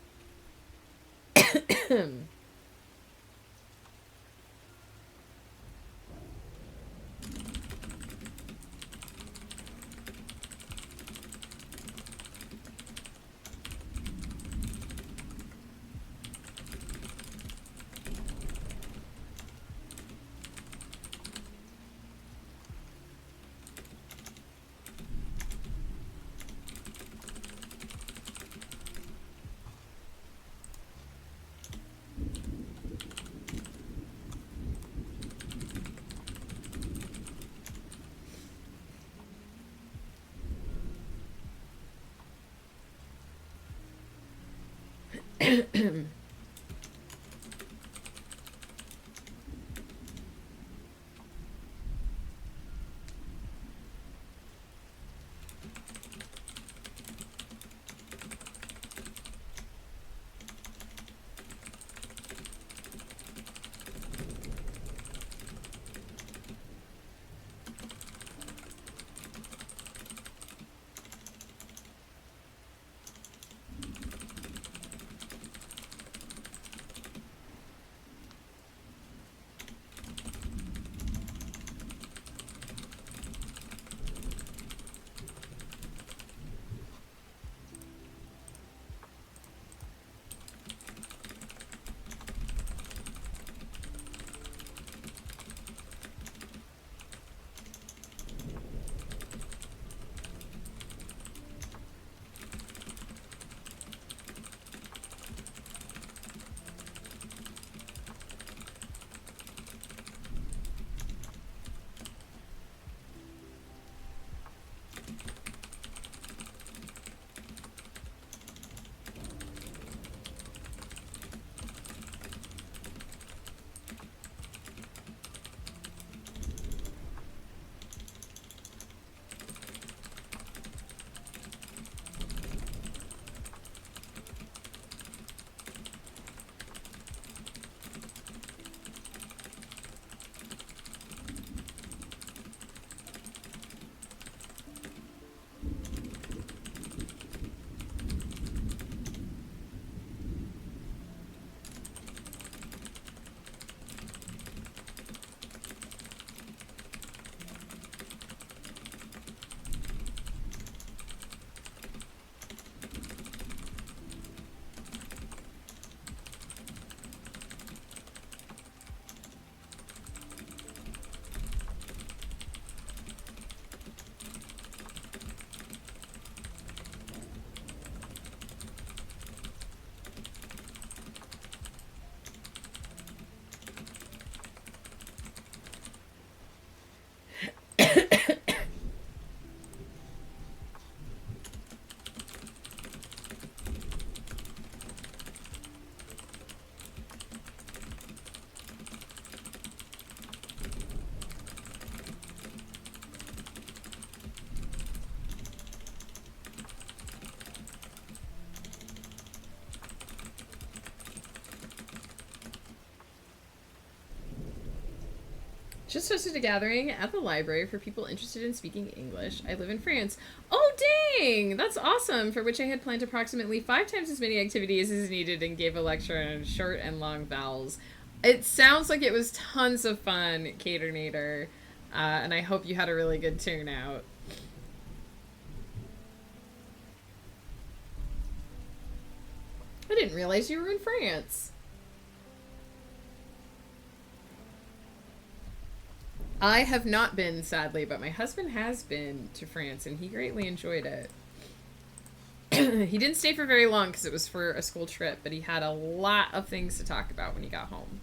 Just hosted a gathering at the library for people interested in speaking English. I live in France. Oh, dang! That's awesome, for which I had planned approximately 5 times as many activities as needed and gave a lecture on short and long vowels. It sounds like it was tons of fun, Caternator, and I hope you had a really good turnout. I didn't realize you were in France. I have not been, sadly, but my husband has been to France, and he greatly enjoyed it. He didn't stay for very long because it was for a school trip, but he had a lot of things to talk about when he got home.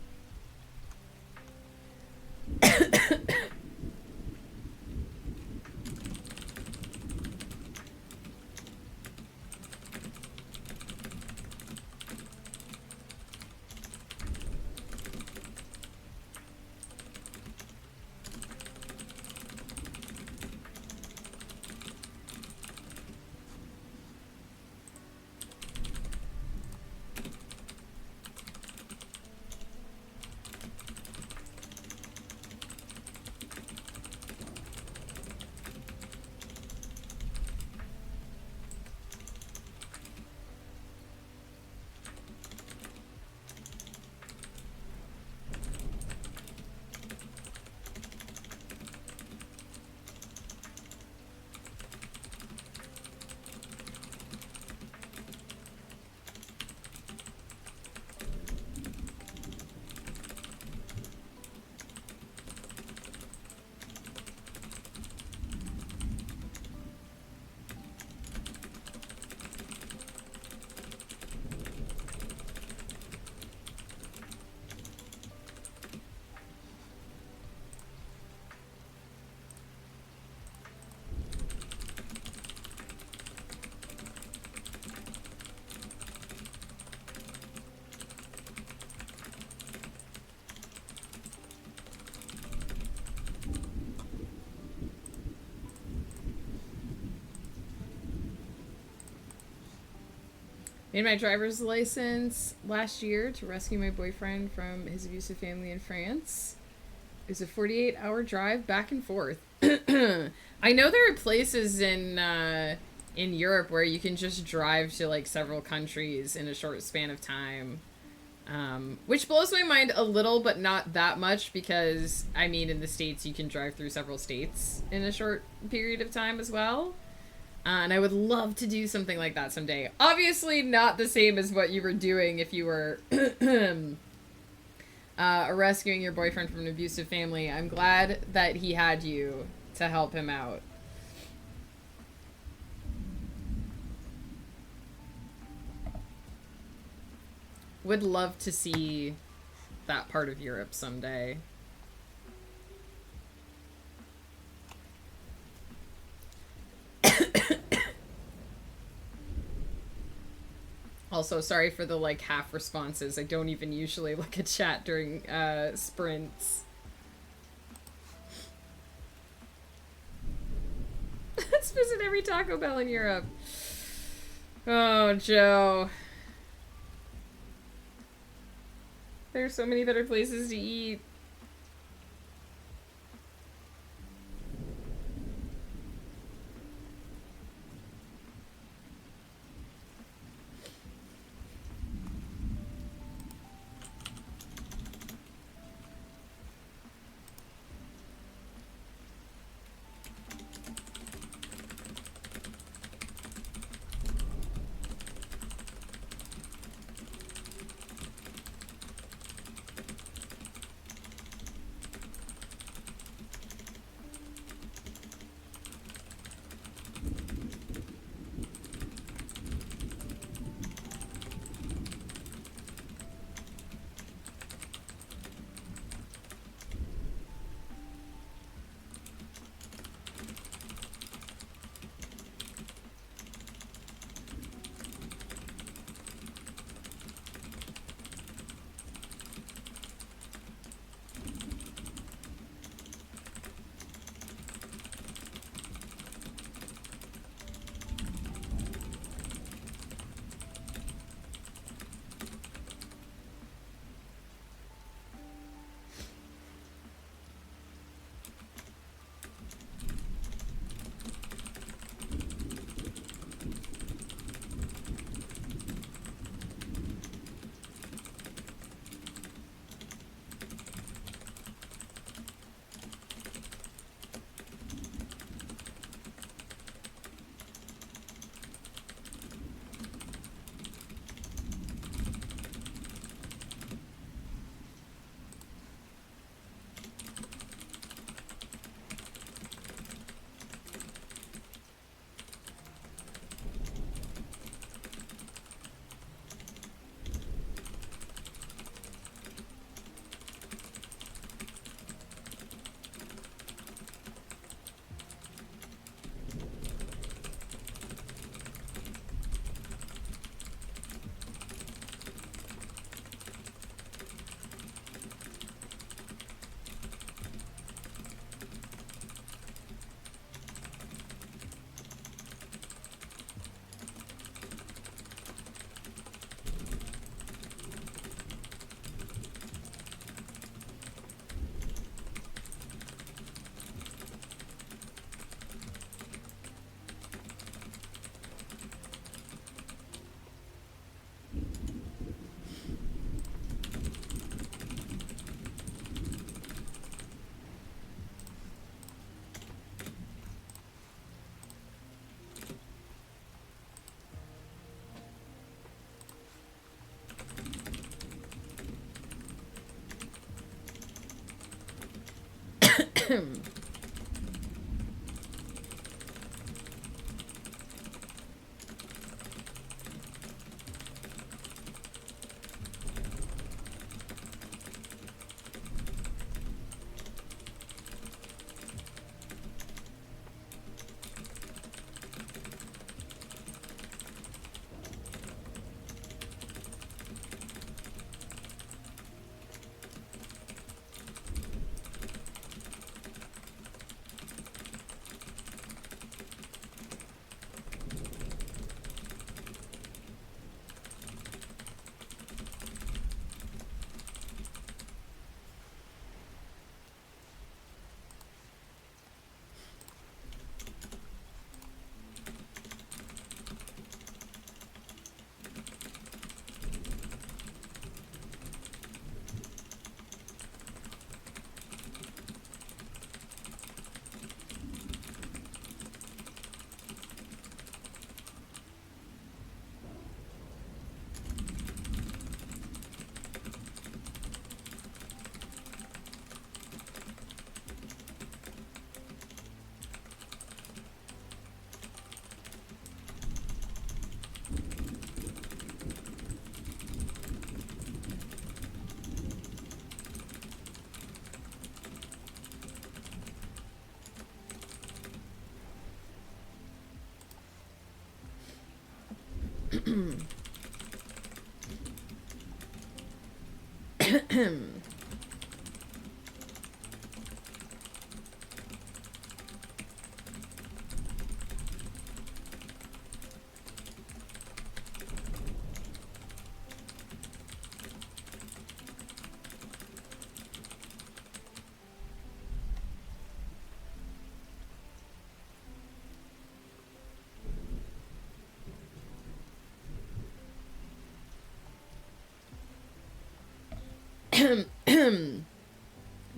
Made my driver's license last year to rescue my boyfriend from his abusive family in France. It was a 48-hour drive back and forth. I know there are places in Europe where you can just drive to like several countries in a short span of time, which blows my mind a little, but not that much because I mean in the States you can drive through several states in a short period of time as well. And I would love to do something like that someday. Obviously not the same as what you were doing if you were rescuing your boyfriend from an abusive family. I'm glad that he had you to help him out. Would love to see that part of Europe someday. Also, sorry for the like half responses. I don't even usually look at chat during sprints. Let's visit every Taco Bell in Europe. Oh, Joe. There's so many better places to eat.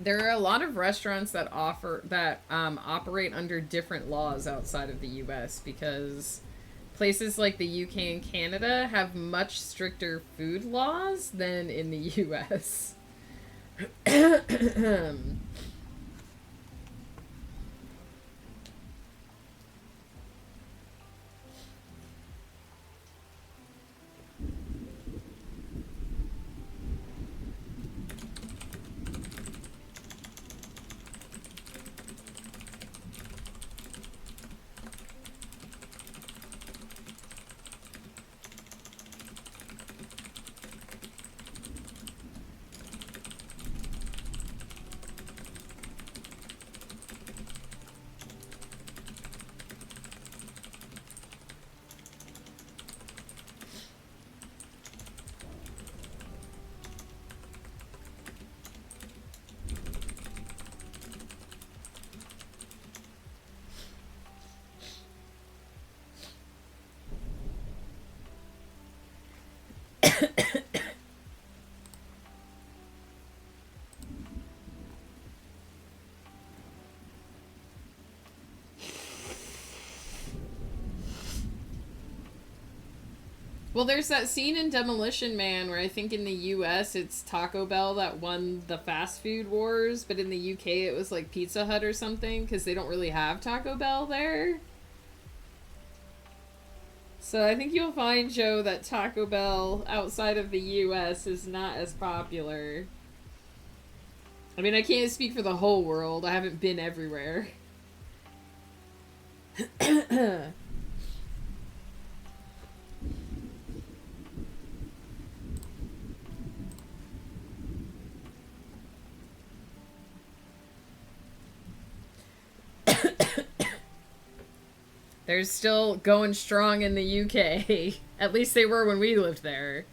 There are a lot of restaurants that operate under different laws outside of the U.S. because places like the UK and Canada have much stricter food laws than in the U.S. Well, there's that scene in Demolition Man where I think in the US it's Taco Bell that won the fast food wars, but in the UK it was like Pizza Hut or something because they don't really have Taco Bell there. So I think you'll find, Joe, that Taco Bell outside of the US is not as popular. I mean, I can't speak for the whole world. I haven't been everywhere. They're still going strong in the UK. At least they were when we lived there.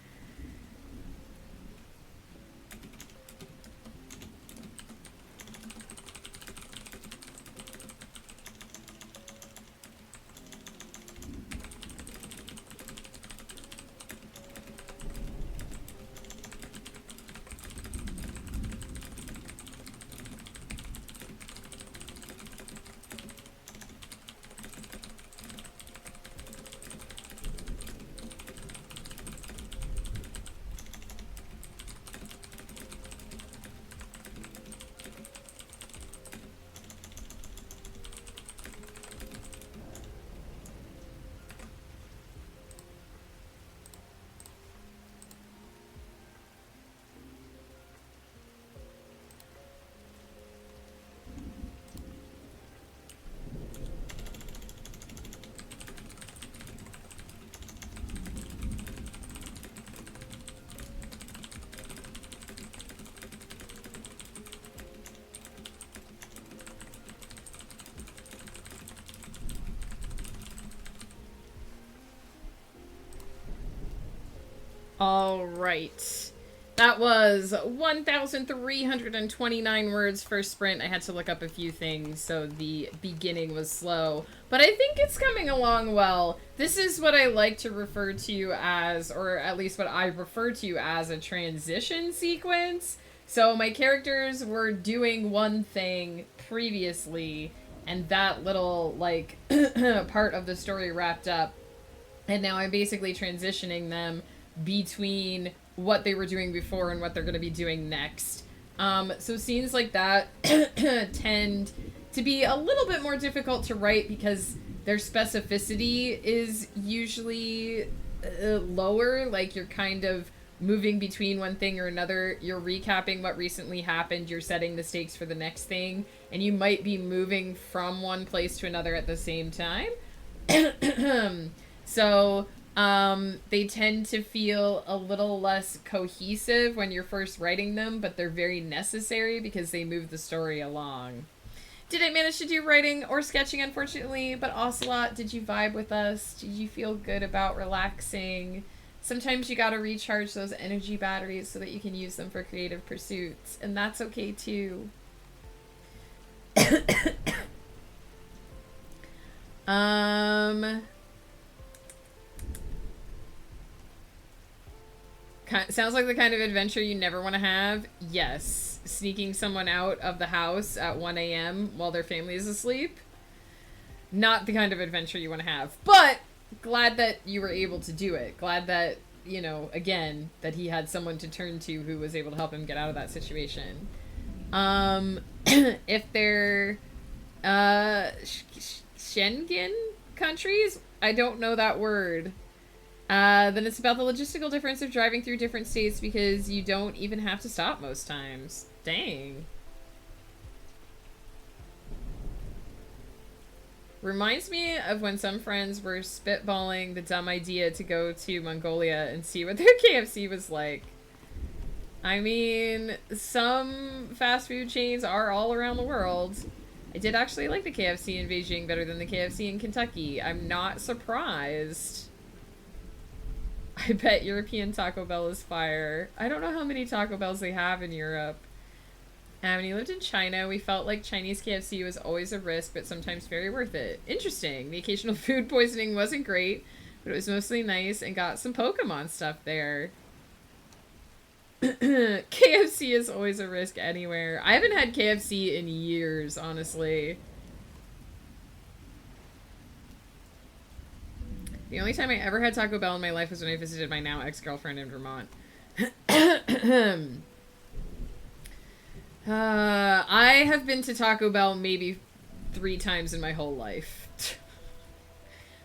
All right. That was 1,329 words for sprint. I had to look up a few things, so the beginning was slow. But I think it's coming along well. This is what I like to refer to as, or at least what I refer to as, a transition sequence. So my characters were doing one thing previously, and that little, like, part of the story wrapped up. And now I'm basically transitioning them between what they were doing before and what they're going to be doing next. So scenes like that tend to be a little bit more difficult to write because their specificity is usually lower. Like, you're kind of moving between one thing or another. You're recapping what recently happened. You're setting the stakes for the next thing. And you might be moving from one place to another at the same time. So they tend to feel a little less cohesive when you're first writing them, but they're very necessary because they move the story along. Didn't manage to do writing or sketching, unfortunately, but Ocelot, did you vibe with us? Did you feel good about relaxing? Sometimes you gotta recharge those energy batteries so that you can use them for creative pursuits, and that's okay too. Sounds like the kind of adventure you never want to have. Yes. Sneaking someone out of the house at 1 a.m. while their family is asleep. Not the kind of adventure you want to have. But glad that you were able to do it. Glad that, you know, again, that he had someone to turn to who was able to help him get out of that situation. If they're Schengen countries, I don't know that word. Then it's about the logistical difference of driving through different states because you don't even have to stop most times. Dang. Reminds me of when some friends were spitballing the dumb idea to go to Mongolia and see what their KFC was like. I mean, some fast food chains are all around the world. I did actually like the KFC in Beijing better than the KFC in Kentucky. I'm not surprised. I bet European Taco Bell is fire. I don't know how many Taco Bells they have in Europe. When he lived in China, we felt like Chinese KFC was always a risk, but sometimes very worth it. Interesting. The occasional food poisoning wasn't great, but it was mostly nice and got some Pokemon stuff there. KFC is always a risk anywhere. I haven't had KFC in years, honestly. The only time I ever had Taco Bell in my life was when I visited my now ex-girlfriend in Vermont. I have been to Taco Bell maybe 3 times in my whole life.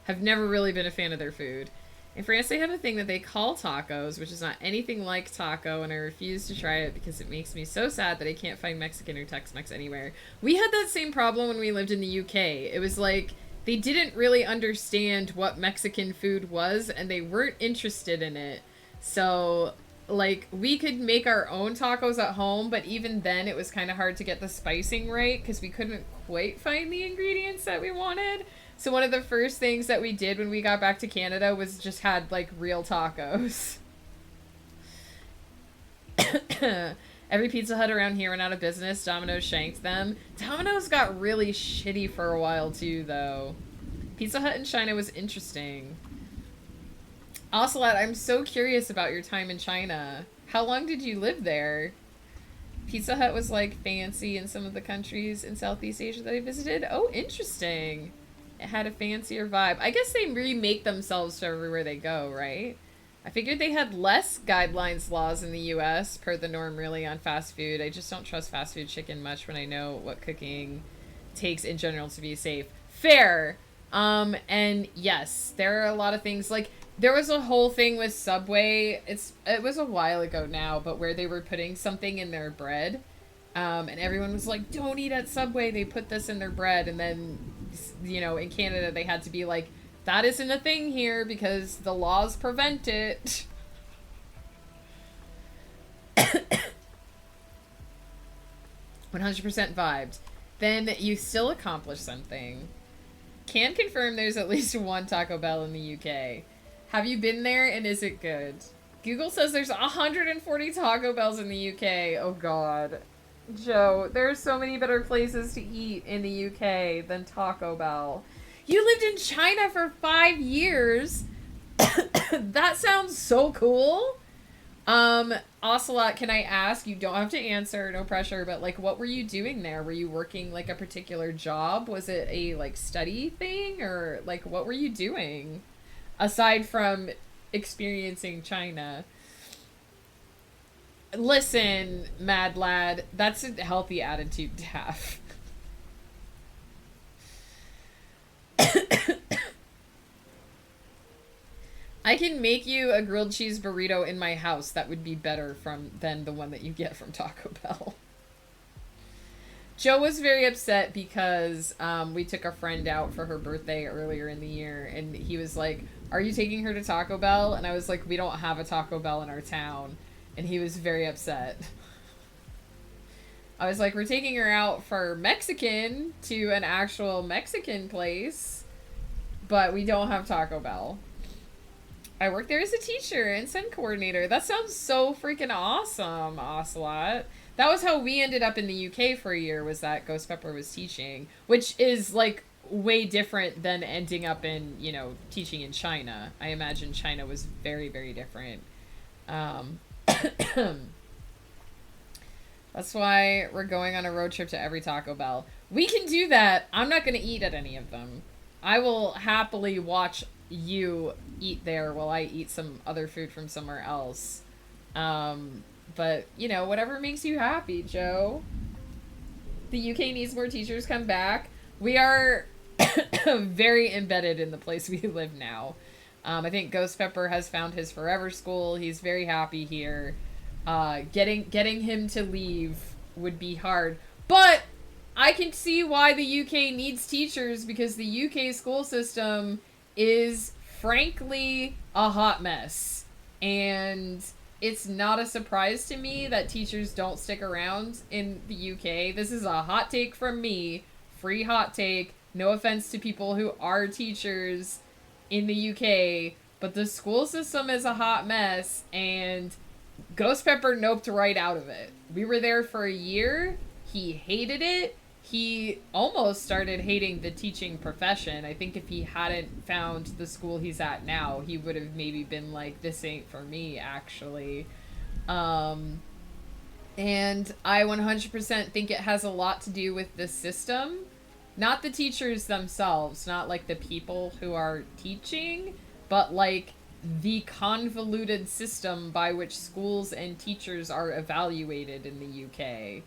Have never really been a fan of their food. In France, they have a thing that they call tacos, which is not anything like taco, and I refuse to try it because it makes me so sad that I can't find Mexican or Tex-Mex anywhere. We had that same problem when we lived in the UK. It was like, they didn't really understand what Mexican food was, and they weren't interested in it. So, like, we could make our own tacos at home, but even then it was kind of hard to get the spicing right because we couldn't quite find the ingredients that we wanted. So one of the first things that we did when we got back to Canada was just had, like, real tacos. Every Pizza Hut around here went out of business. Domino's shanked them. Domino's got really shitty for a while, too, though. Pizza Hut in China was interesting. Ocelot, I'm so curious about your time in China. How long did you live there? Pizza Hut was, like, fancy in some of the countries in Southeast Asia that I visited. Oh, interesting. It had a fancier vibe. I guess they remake themselves to everywhere they go, right? I figured they had less guidelines laws in the U.S. per the norm, really, on fast food. I just don't trust fast food chicken much when I know what cooking takes in general to be safe. Fair. And yes, there are a lot of things, like, there was a whole thing with Subway. It was a while ago now, but where they were putting something in their bread. And everyone was like, don't eat at Subway. They put this in their bread. And then, you know, in Canada, they had to be like, that isn't a thing here because the laws prevent it. 100% vibed. Then you still accomplish something. Can confirm there's at least one Taco Bell in the UK. Have you been there and is it good? Google says there's 140 Taco Bells in the UK. Oh god. Joe, there's so many better places to eat in the UK than Taco Bell. You lived in China for 5 years. That sounds so cool. Ocelot, can I ask, you don't have to answer, no pressure, but like what were you doing there? Were you working like a particular job? Was it a like study thing, or like what were you doing aside from experiencing China? Listen, Mad Lad, that's a healthy attitude to have. I can make you a grilled cheese burrito in my house that would be better than the one that you get from Taco Bell. Joe was very upset because we took a friend out for her birthday earlier in the year, and he was like, "Are you taking her to Taco Bell?" And I was like, "We don't have a Taco Bell in our town." And he was very upset. I was like, "We're taking her out for Mexican to an actual Mexican place, but we don't have Taco Bell." I work there as a teacher and SEND coordinator. That sounds so freaking awesome, Ocelot. That was how we ended up in the UK for a year, was that Ghost Pepper was teaching, which is like way different than ending up in, you know, teaching in China. I imagine China was very, very different. That's why we're going on a road trip to every Taco Bell. We can do that. I'm not going to eat at any of them. I will happily watch you eat there while I eat some other food from somewhere else. But, you know, whatever makes you happy, Joe. The UK needs more teachers come back. We are very embedded in the place we live now. I think Ghost Pepper has found his forever school. He's very happy here. Getting him to leave would be hard. But I can see why the UK needs teachers, because the UK school system is frankly a hot mess. And it's not a surprise to me that teachers don't stick around in the UK. This is a hot take from me. Free hot take. No offense to people who are teachers in the UK, but the school system is a hot mess, and Ghost Pepper noped right out of it. We were there for a year. He hated it. He almost started hating the teaching profession. I think if he hadn't found the school he's at now, he would have maybe been like, this ain't for me, actually. And I 100% think it has a lot to do with the system. Not the teachers themselves, not like the people who are teaching, but like the convoluted system by which schools and teachers are evaluated in the UK.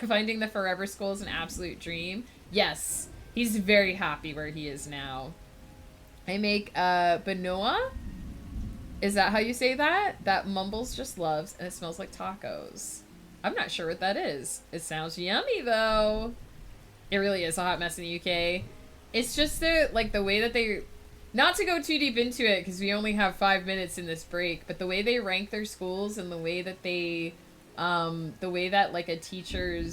Finding the forever school is an absolute dream. Yes, he's very happy where he is now. I make Benoa. Is that how you say that? That Mumbles just loves, and it smells like tacos. I'm not sure what that is. It sounds yummy though. It really is a hot mess in the UK. It's just the way that they, not to go too deep into it because we only have 5 minutes in this break, but the way they rank their schools and the way that they, the way that like a teacher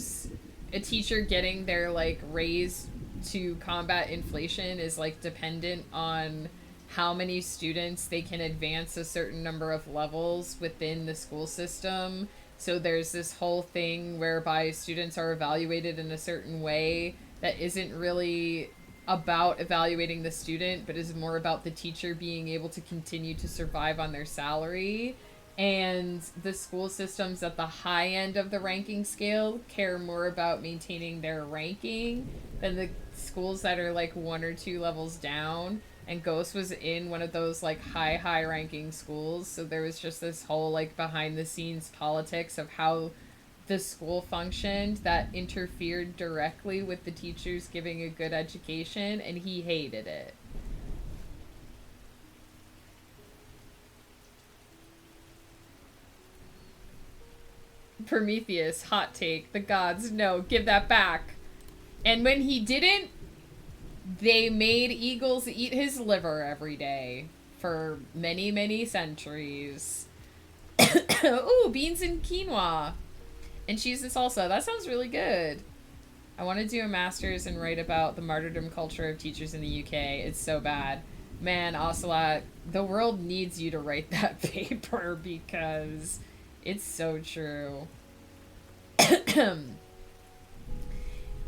getting their like raise to combat inflation is like dependent on how many students they can advance a certain number of levels within the school system. So there's this whole thing whereby students are evaluated in a certain way that isn't really about evaluating the student, but is more about the teacher being able to continue to survive on their salary. And the school systems at the high end of the ranking scale care more about maintaining their ranking than the schools that are like 1 or 2 levels down. And Ghost was in one of those like high ranking schools, so there was just this whole like behind the scenes politics of how the school functioned that interfered directly with the teachers giving a good education, and he hated it. Prometheus, hot take, the gods, no, give that back. And when he didn't, they made eagles eat his liver every day for many centuries. Ooh, beans and quinoa. And cheese and salsa. That sounds really good. I want to do a master's and write about the martyrdom culture of teachers in the UK. It's so bad. Man, Ocelot, the world needs you to write that paper because it's so true.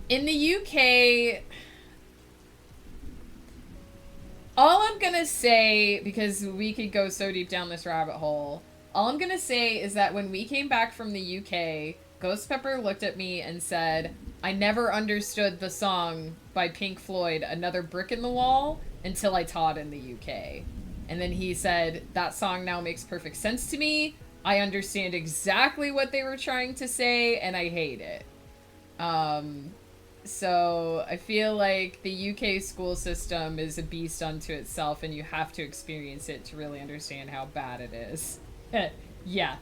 In the UK, all I'm gonna say, because we could go so deep down this rabbit hole, all I'm gonna say is that when we came back from the UK, Ghost Pepper looked at me and said, I never understood the song by Pink Floyd, Another Brick in the Wall, until I taught in the UK. And then he said, that song now makes perfect sense to me. I understand exactly what they were trying to say, and I hate it. So I feel like the UK school system is a beast unto itself, and you have to experience it to really understand how bad it is. Yeah.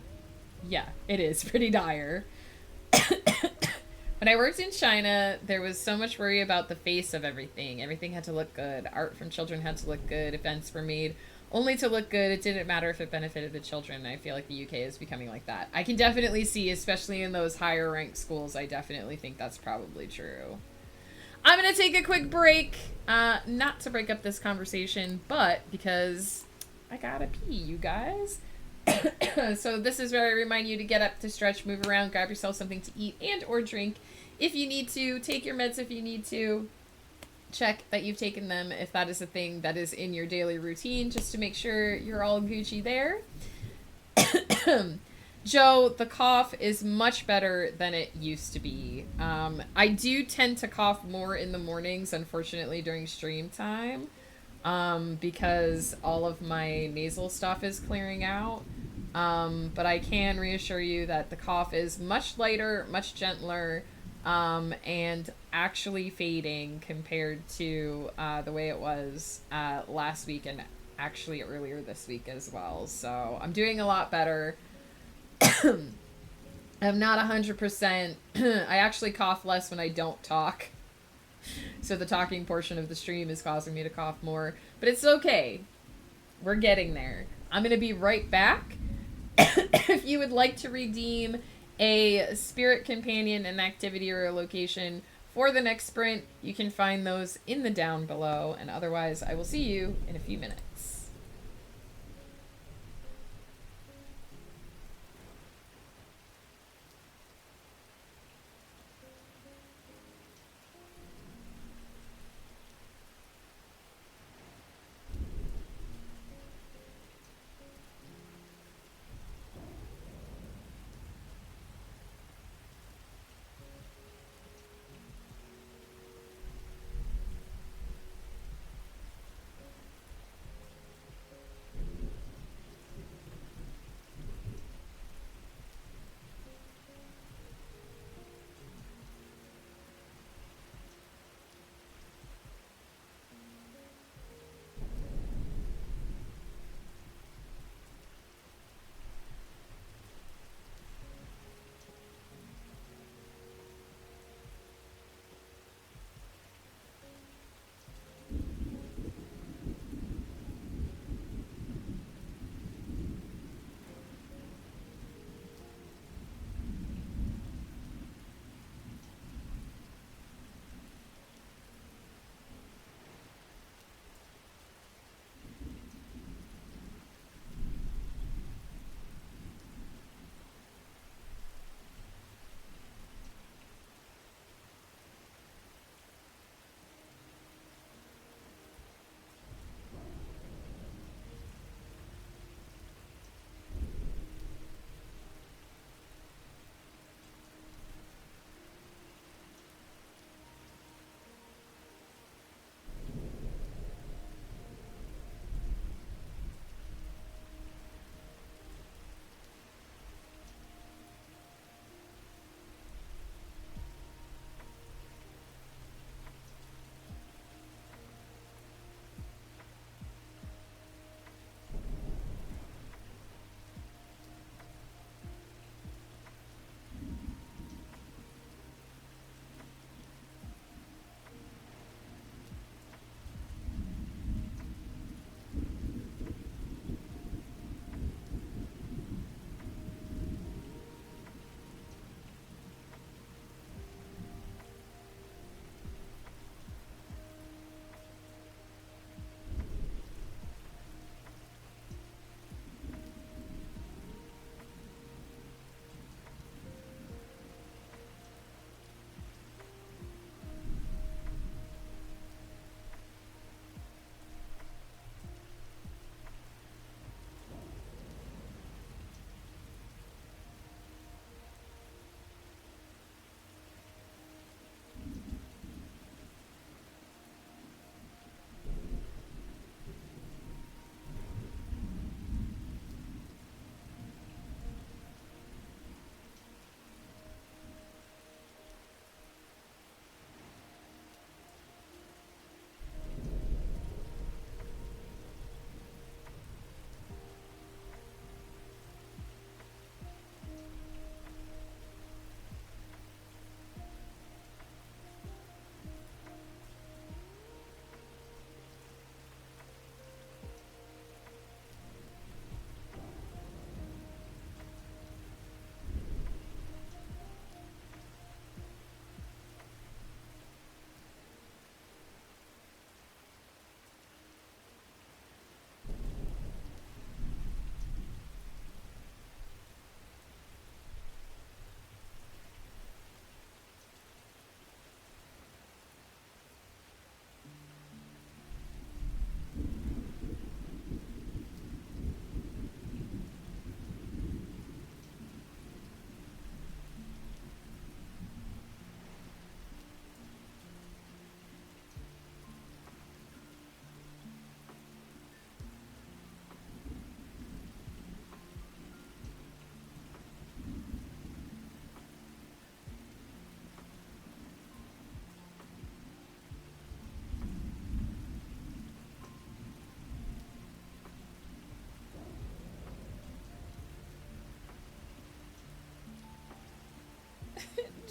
Yeah, it is pretty dire. When I worked in China, there was so much worry about the face of everything. Everything had to look good. Art from children had to look good. Events were made only to look good. It didn't matter if it benefited the children. I feel like the UK is becoming like that. I can definitely see, especially in those higher ranked schools, I definitely think that's probably true. I'm going to take a quick break. Not to break up this conversation, but because I gotta pee, you guys. So this is where I remind you to get up, to stretch, move around, grab yourself something to eat and or drink if you need to, take your meds if you need to, check that you've taken them if that is a thing that is in your daily routine, just to make sure you're all Gucci there. Joe, the cough is much better than it used to be. I do tend to cough more in the mornings, unfortunately, during stream time, because all of my nasal stuff is clearing out. But I can reassure you that the cough is much lighter, much gentler, and actually fading compared to the way it was last week and actually earlier this week as well. So I'm doing a lot better. I'm not 100%. I actually cough less when I don't talk. So the talking portion of the stream is causing me to cough more. But it's okay. We're getting there. I'm going to be right back. If you would like to redeem a spirit companion, an activity, or a location for the next sprint, you can find those in the down below. And otherwise, I will see you in a few minutes.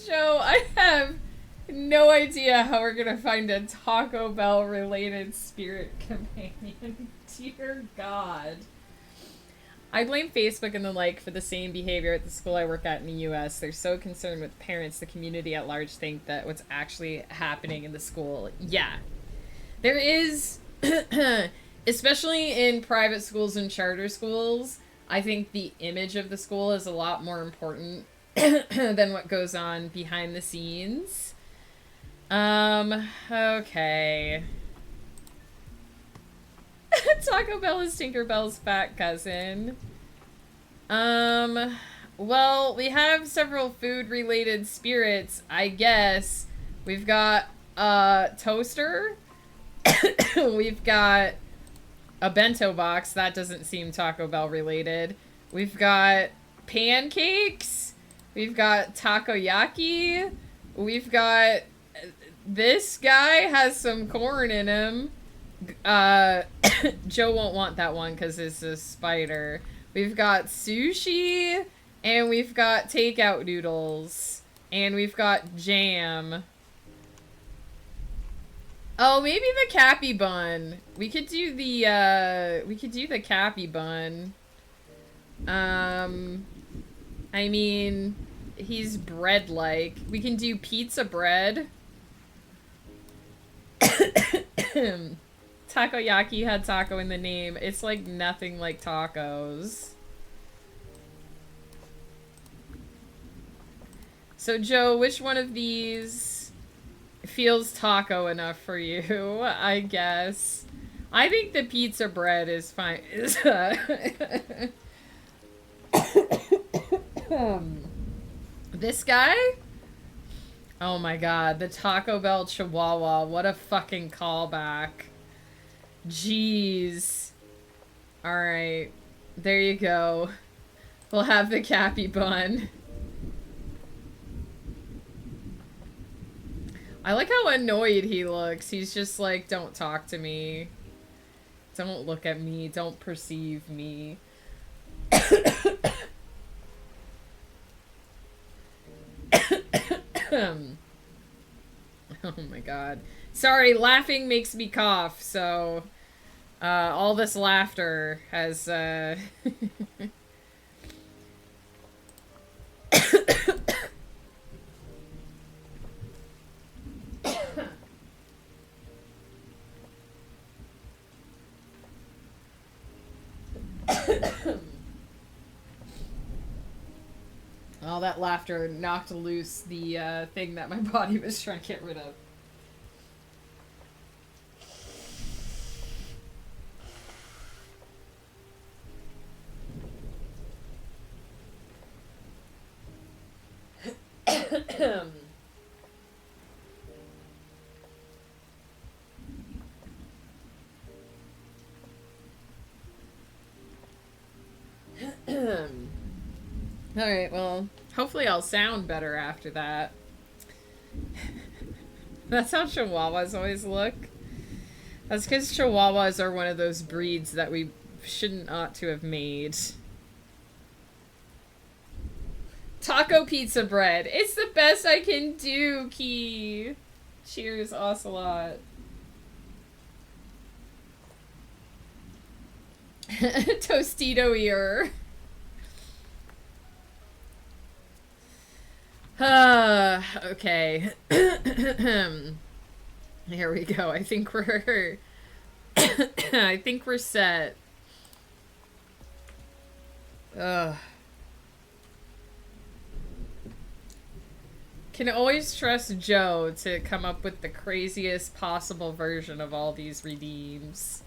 Joe, I have no idea how we're gonna find a Taco Bell related spirit companion. Dear God. I blame Facebook and the like for the same behavior at the school I work at in the US. They're so concerned with parents, the community at large think that what's actually happening in the school. Yeah. There is, especially in private schools and charter schools, I think the image of the school is a lot more important than what goes on behind the scenes. Okay. Taco Bell is Tinkerbell's fat cousin. Well, we have several food-related spirits, I guess. We've got a toaster. We've got a bento box. That doesn't seem Taco Bell related. We've got pancakes. We've got takoyaki. We've got... This guy has some corn in him. Joe won't want that one because it's a spider. We've got sushi. And we've got takeout noodles. And we've got jam. Oh, maybe the Cappy bun. We could do the Cappy bun. I mean, he's bread-like. We can do pizza bread. Takoyaki had taco in the name. It's like nothing like tacos. So, Joe, which one of these feels taco enough for you? I guess. I think the pizza bread is fine. This guy? Oh my god, the Taco Bell Chihuahua. What a fucking callback. Jeez. Alright. There you go. We'll have the Cappy bun. I like how annoyed he looks. He's just like, don't talk to me. Don't look at me. Don't perceive me. Oh my god. Sorry, laughing makes me cough, so all this laughter has all that laughter knocked loose the thing that my body was trying to get rid of. Alright, well, hopefully I'll sound better after that. That's how Chihuahuas always look. That's because Chihuahuas are one of those breeds that we ought to have made. Taco pizza bread. It's the best I can do, Key. Cheers, Ocelot. Tostito ear. Okay. Here we go. I think we're I think we're set. Ugh. Can always trust Joe to come up with the craziest possible version of all these redeems.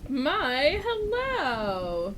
My hello.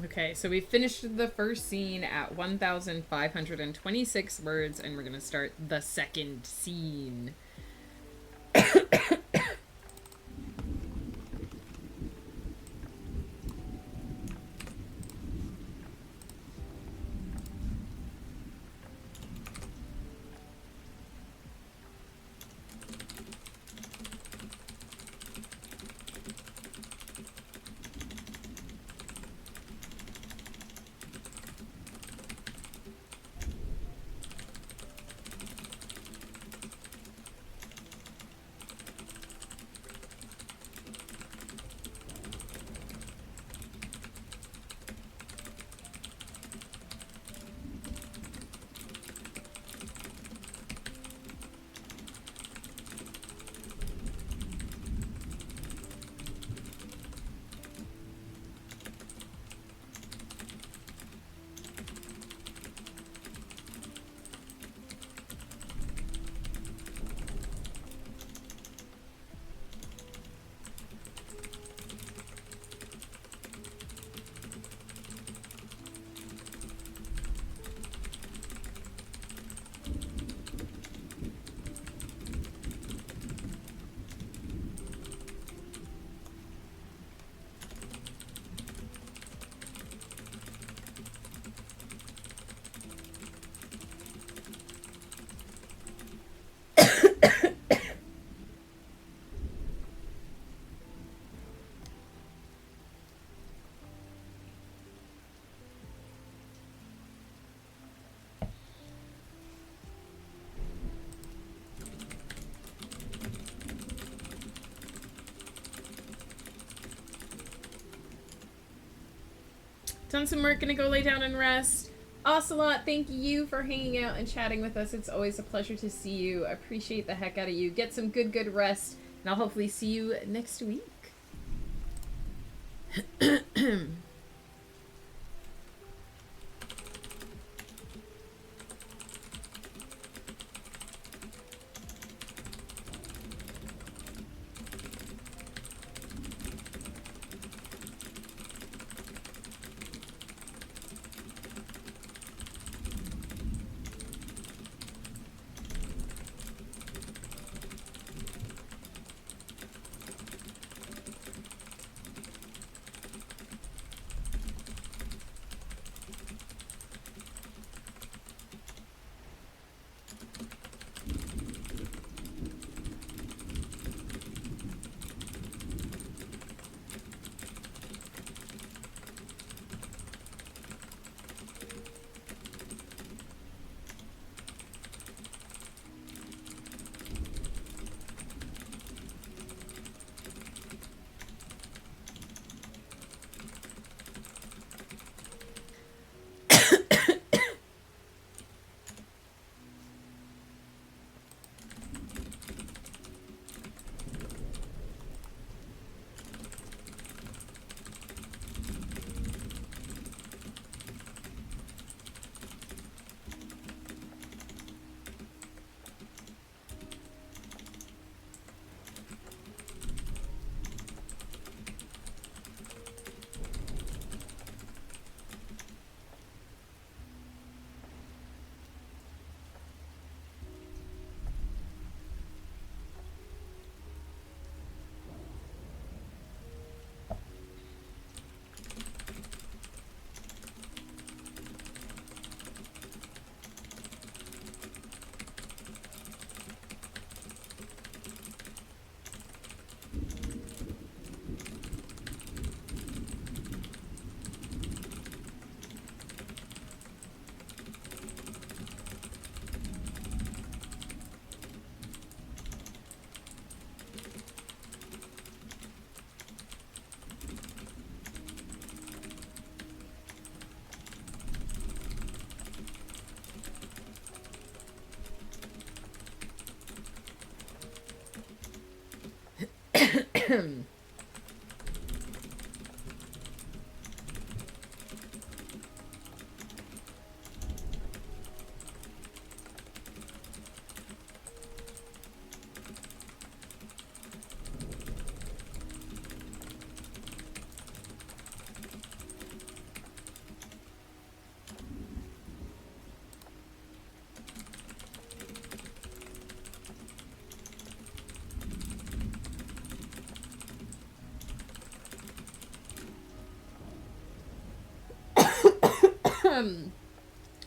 Okay, so we finished the first scene at 1,526 words, and we're going to start the second scene. Done some work, gonna go lay down and rest. Ocelot, thank you for hanging out and chatting with us. It's always a pleasure to see you. I appreciate the heck out of you. Get some good rest, and I'll hopefully see you next week.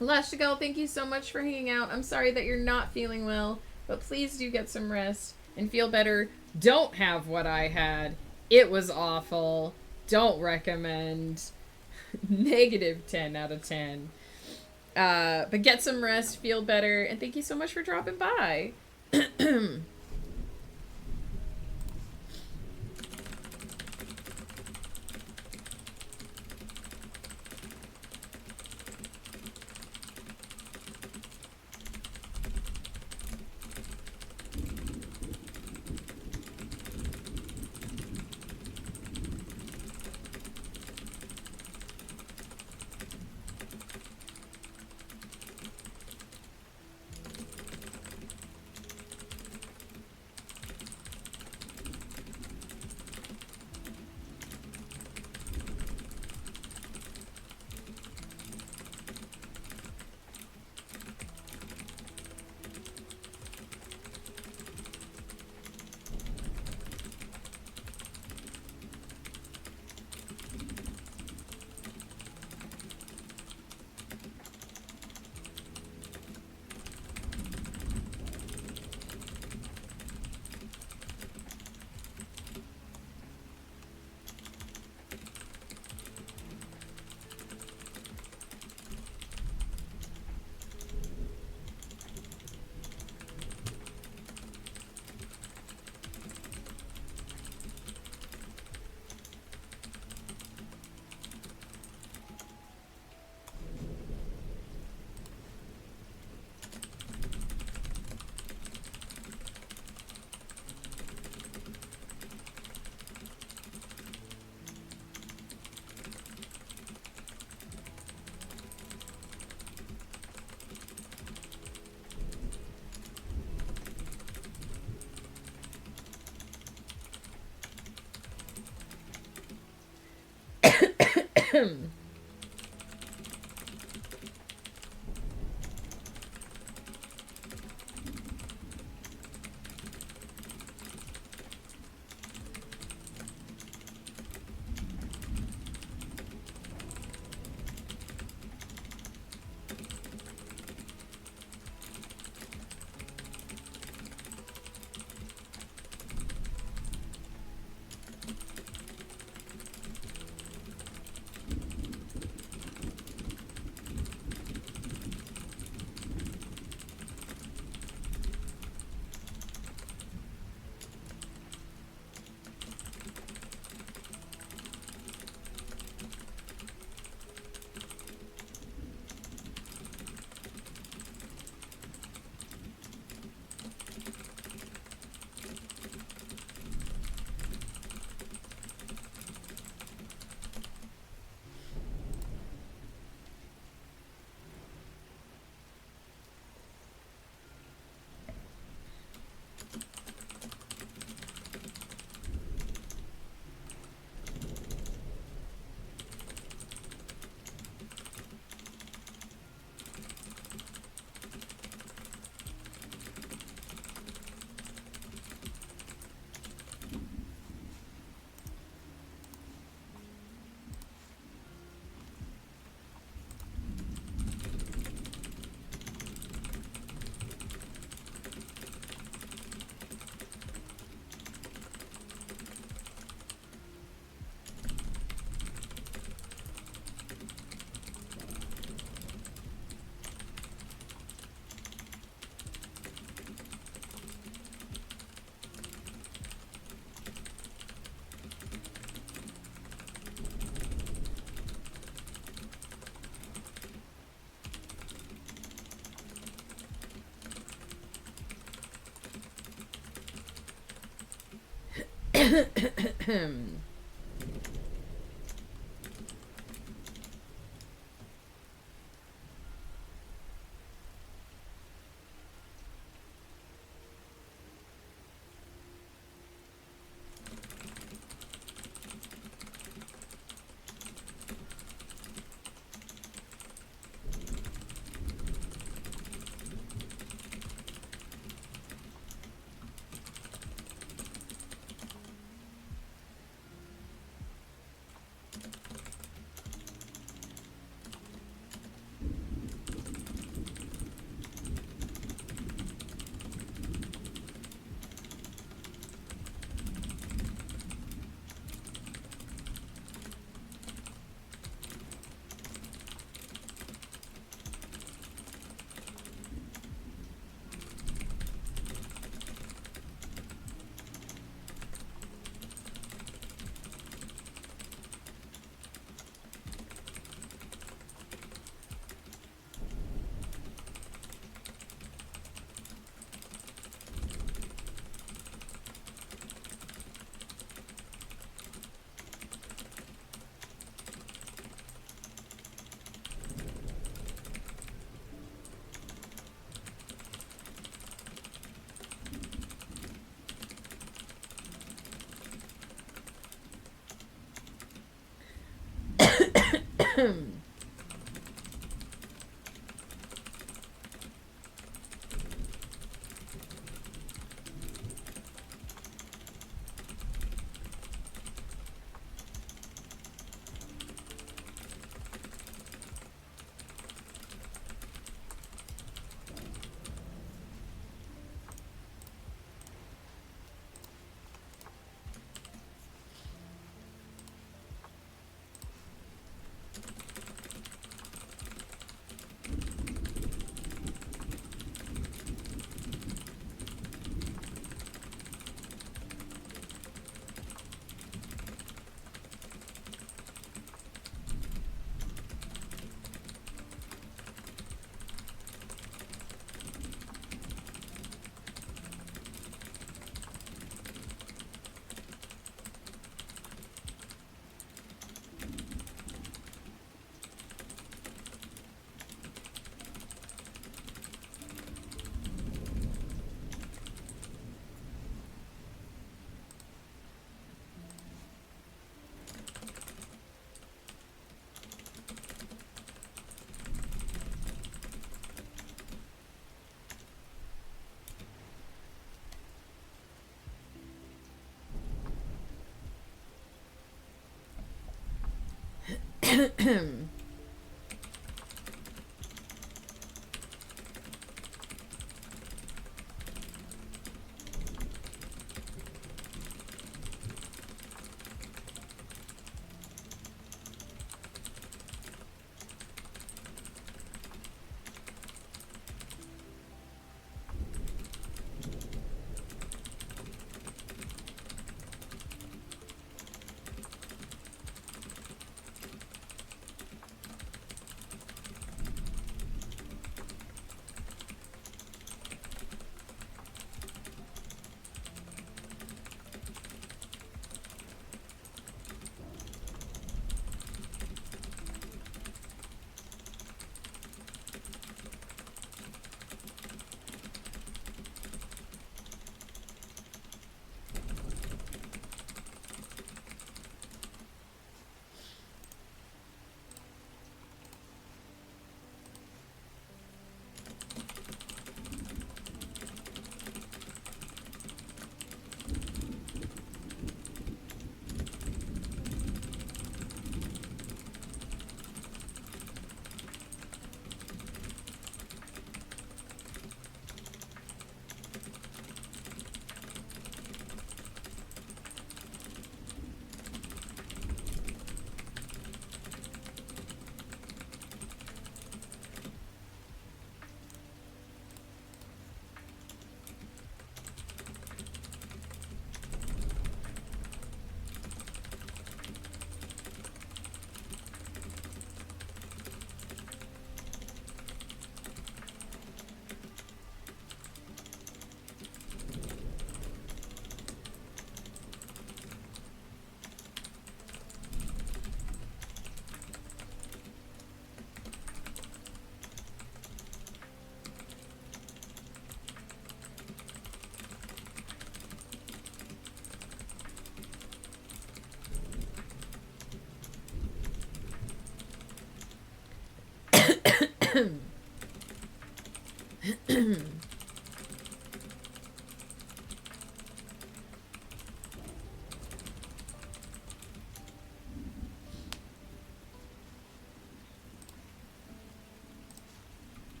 Lashtigal, thank you so much for hanging out. I'm sorry that you're not feeling well, but please do get some rest and feel better. Don't have what I had. It was awful. Don't recommend. Negative 10 out of 10. But get some rest, feel better, and thank you so much for dropping by.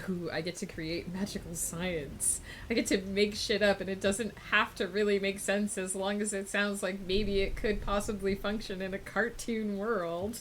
Ooh, I get to create magical science. I get to make shit up, and it doesn't have to really make sense as long as it sounds like maybe it could possibly function in a cartoon world.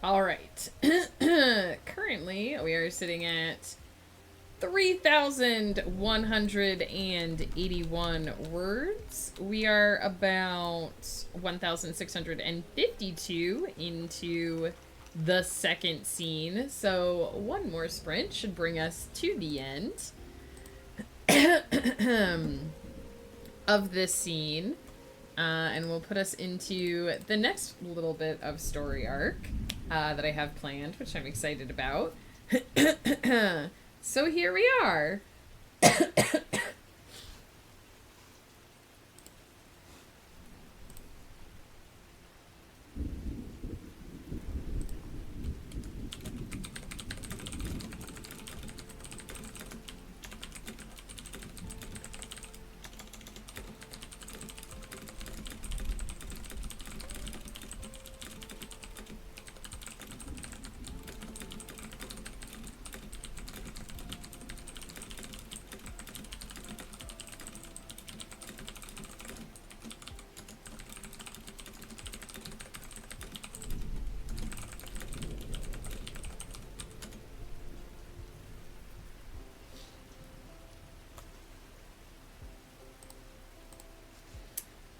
All right. Currently, we are sitting at 3,181 words. We are about 1,652 into the second scene. So one more sprint should bring us to the end of this scene. And will put us into the next little bit of story arc that I have planned, which I'm excited about. So here we are.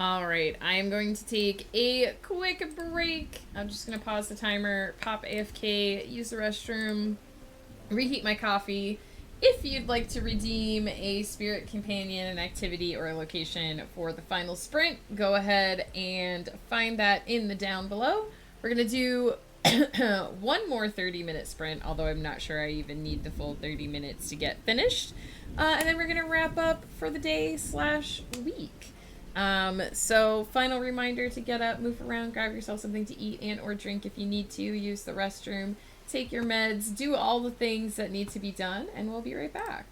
All right, I am going to take a quick break. I'm just going to pause the timer, pop AFK, use the restroom, reheat my coffee. If you'd like to redeem a spirit companion, an activity, or a location for the final sprint, go ahead and find that in the down below. We're going to do one more 30-minute sprint, although I'm not sure I even need the full 30 minutes to get finished. And then we're going to wrap up for the day/week. So final reminder to get up, move around, grab yourself something to eat and or drink if you need to, use the restroom, take your meds, do all the things that need to be done, and we'll be right back.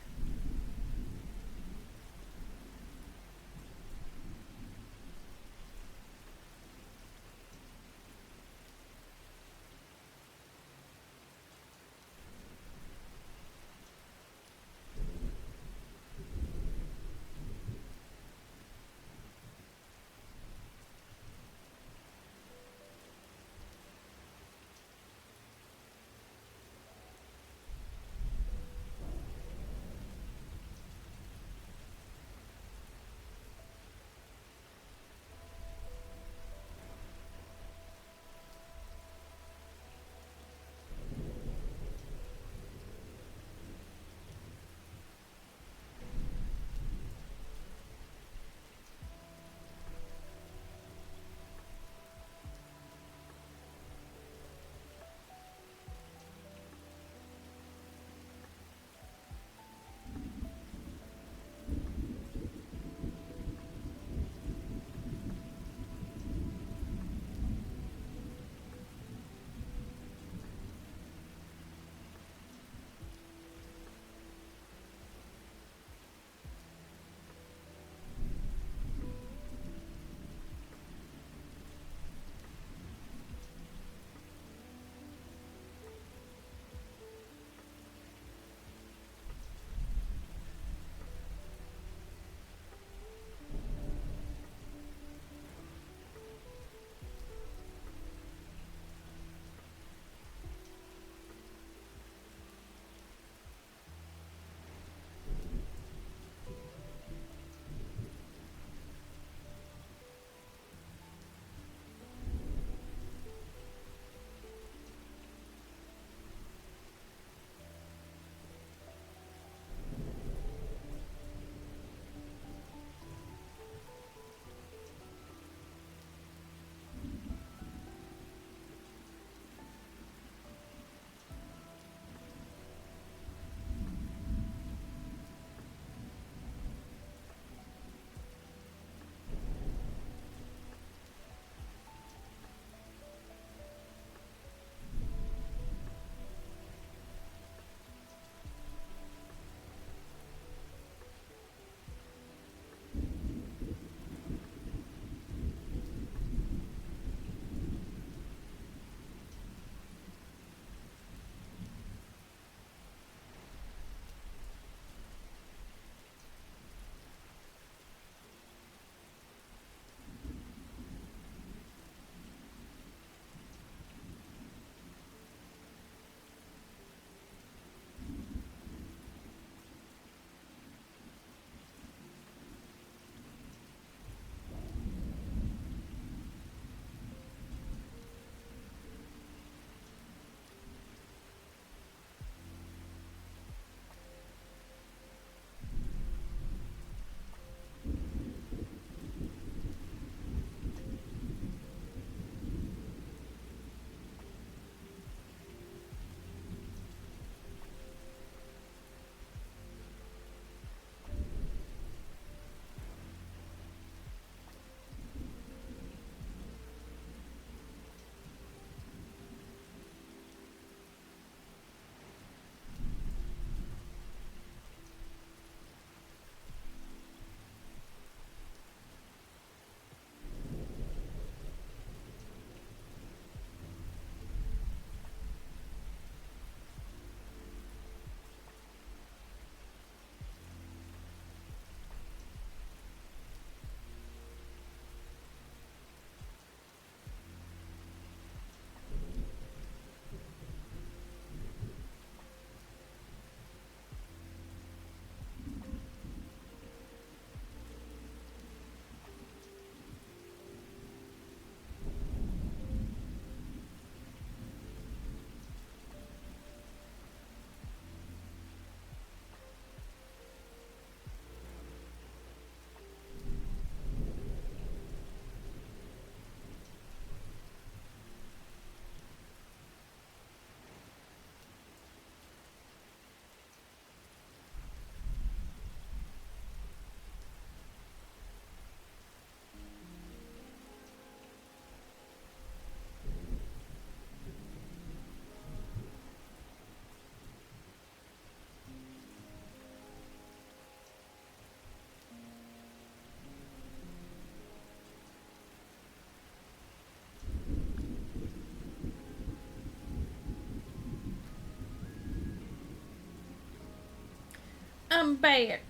I'm back.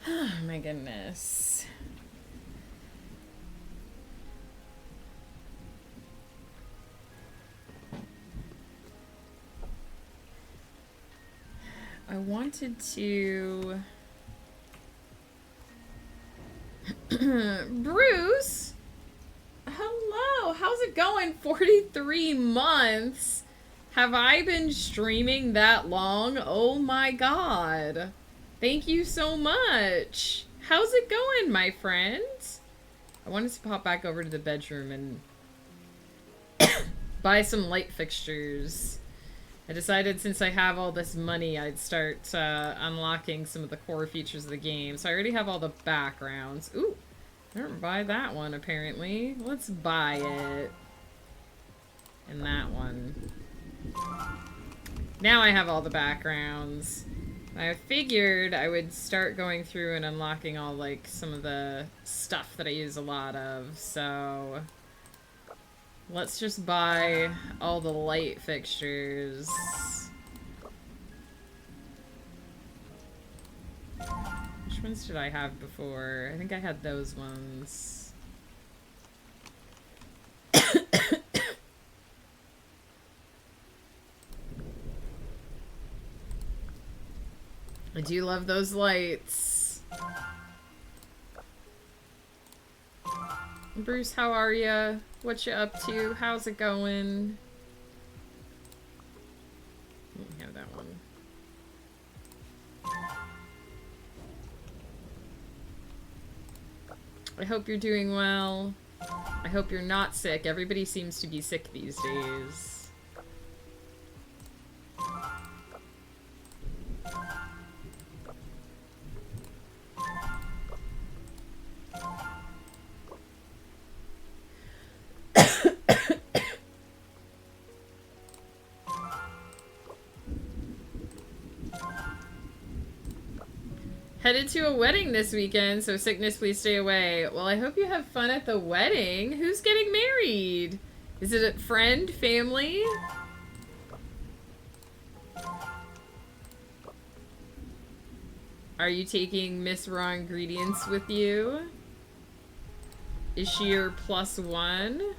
Oh my goodness. I wanted to... Bruce? Hello, how's it going? 43 months? Have I been streaming that long? Oh my god. Thank you so much. How's it going, my friend? I wanted to pop back over to the bedroom and buy some light fixtures. I decided since I have all this money, I'd start unlocking some of the core features of the game. So I already have all the backgrounds. Ooh, I didn't buy that one, apparently. Let's buy it. And that one. Now I have all the backgrounds. I figured I would start going through and unlocking all, like, some of the stuff that I use a lot of, so... Let's just buy all the light fixtures. Which ones did I have before? I think I had those ones. I do love those lights. Bruce, how are ya? What you up to? How's it going? Let me have that one. I hope you're doing well. I hope you're not sick. Everybody seems to be sick these days. Headed to a wedding this weekend, so sickness, please stay away. Well, I hope you have fun at the wedding. Who's getting married? Is it a friend, family? Are you taking Miss Raw Ingredients with you? Is she your +1?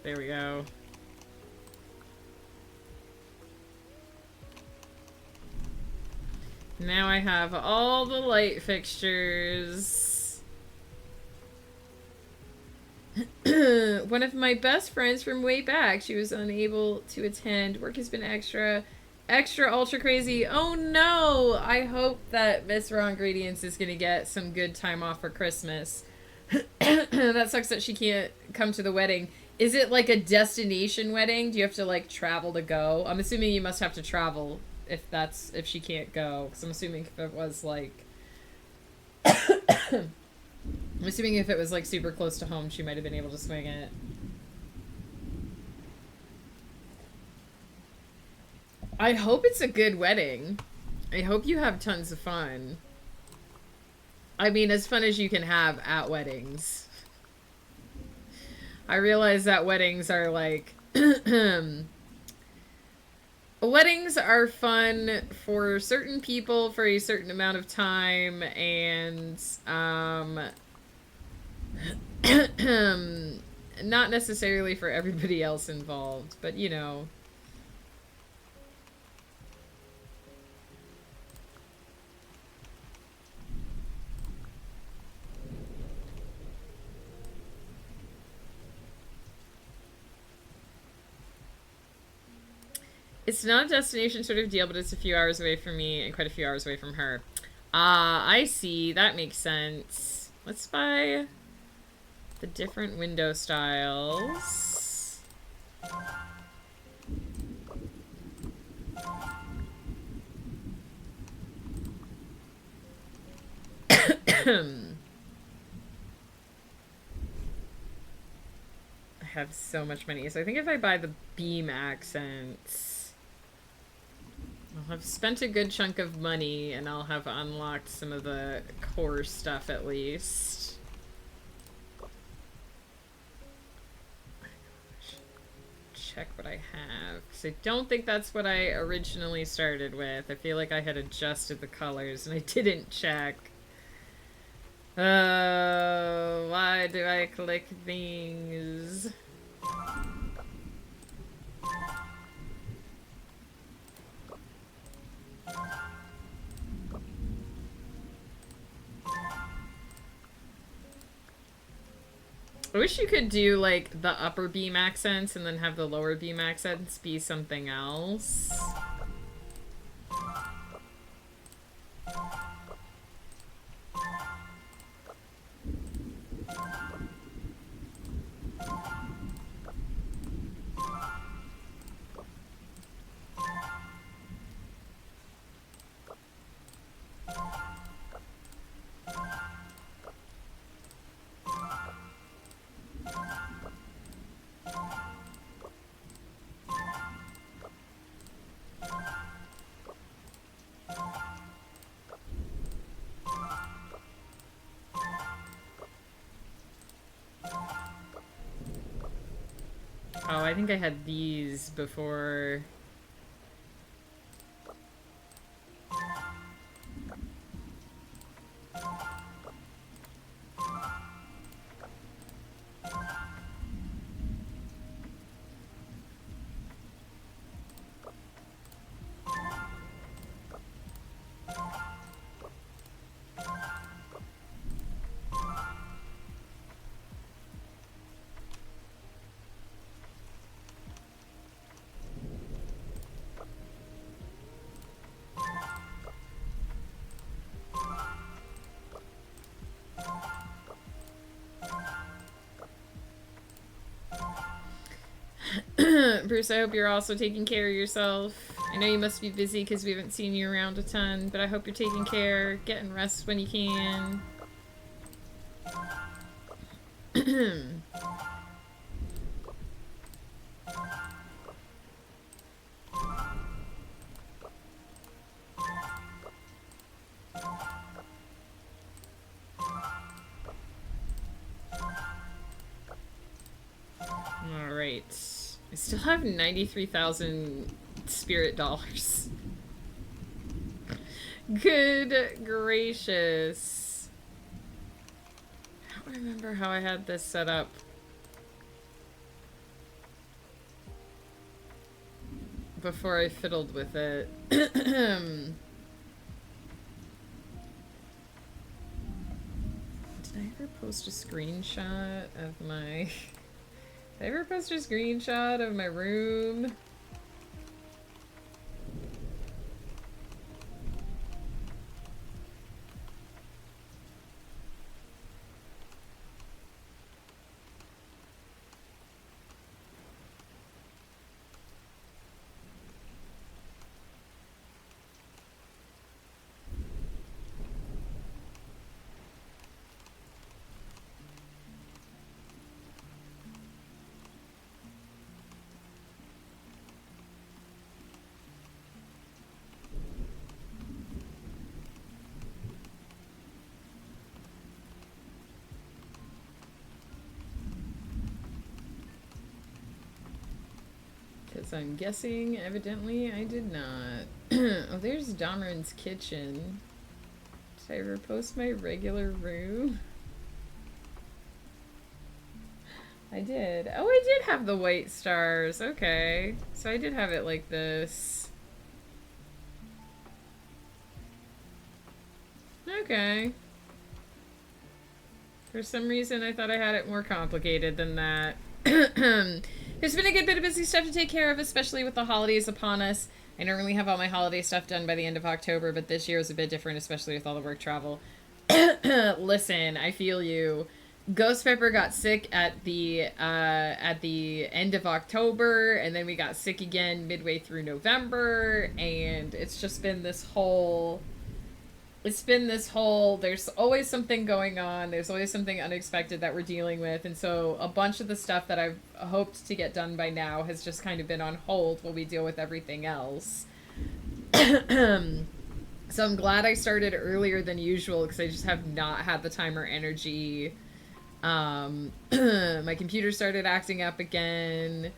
There we go. Now I have all the light fixtures. One of my best friends from way back, she was unable to attend. Work has been extra ultra crazy. Oh no! I hope that Miss Raw Ingredients is gonna get some good time off for Christmas. That sucks that she can't come to the wedding. Is it like a destination wedding? Do you have to like travel to go? I'm assuming you must have to travel if she can't go. Because I'm assuming if it was like... I'm assuming if it was like super close to home, she might have been able to swing it. I hope it's a good wedding. I hope you have tons of fun. I mean, as fun as you can have at weddings. I realize that weddings are like... weddings are fun for certain people for a certain amount of time, and not necessarily for everybody else involved, but you know... It's not a destination sort of deal, but it's a few hours away from me and quite a few hours away from her. Ah, I see. That makes sense. Let's buy the different window styles. I have so much money. So I think if I buy the beam accents... I'll have spent a good chunk of money, and I'll have unlocked some of the core stuff at least. Check what I have, because I don't think that's what I originally started with. I feel like I had adjusted the colors, and I didn't check. Why do I click things? I wish you could do, like, the upper beam accents and then have the lower beam accents be something else. Oh, I think I had these before. Bruce, I hope you're also taking care of yourself. I know you must be busy because we haven't seen you around a ton, but I hope you're taking care, getting rest when you can. Alright. I still have 93,000 spirit dollars. Good gracious. I don't remember how I had this set up. Before I fiddled with it. Did I ever post a screenshot of my... Did I ever post a screenshot of my room? Because I'm guessing, evidently, I did not. Oh, there's Domerin's kitchen. Did I ever post my regular room? I did. Oh, I did have the white stars. Okay. So I did have it like this. Okay. For some reason, I thought I had it more complicated than that. There's been a good bit of busy stuff to take care of, especially with the holidays upon us. I normally have all my holiday stuff done by the end of October, but this year is a bit different, especially with all the work travel. Listen, I feel you. Ghost Pepper got sick at the end of October, and then we got sick again midway through November, and it's just been this whole... there's always something going on, there's always something unexpected that we're dealing with, and so a bunch of the stuff that I've hoped to get done by now has just kind of been on hold while we deal with everything else. So I'm glad I started earlier than usual because I just have not had the time or energy. My computer started acting up again.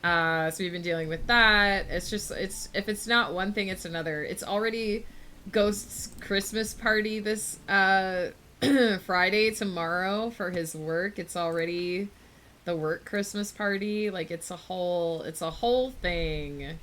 So we've been dealing with that. It's just, if it's not one thing, it's another. It's already Ghost's Christmas party this Friday tomorrow for his work. It's already the work Christmas party. Like it's a whole thing.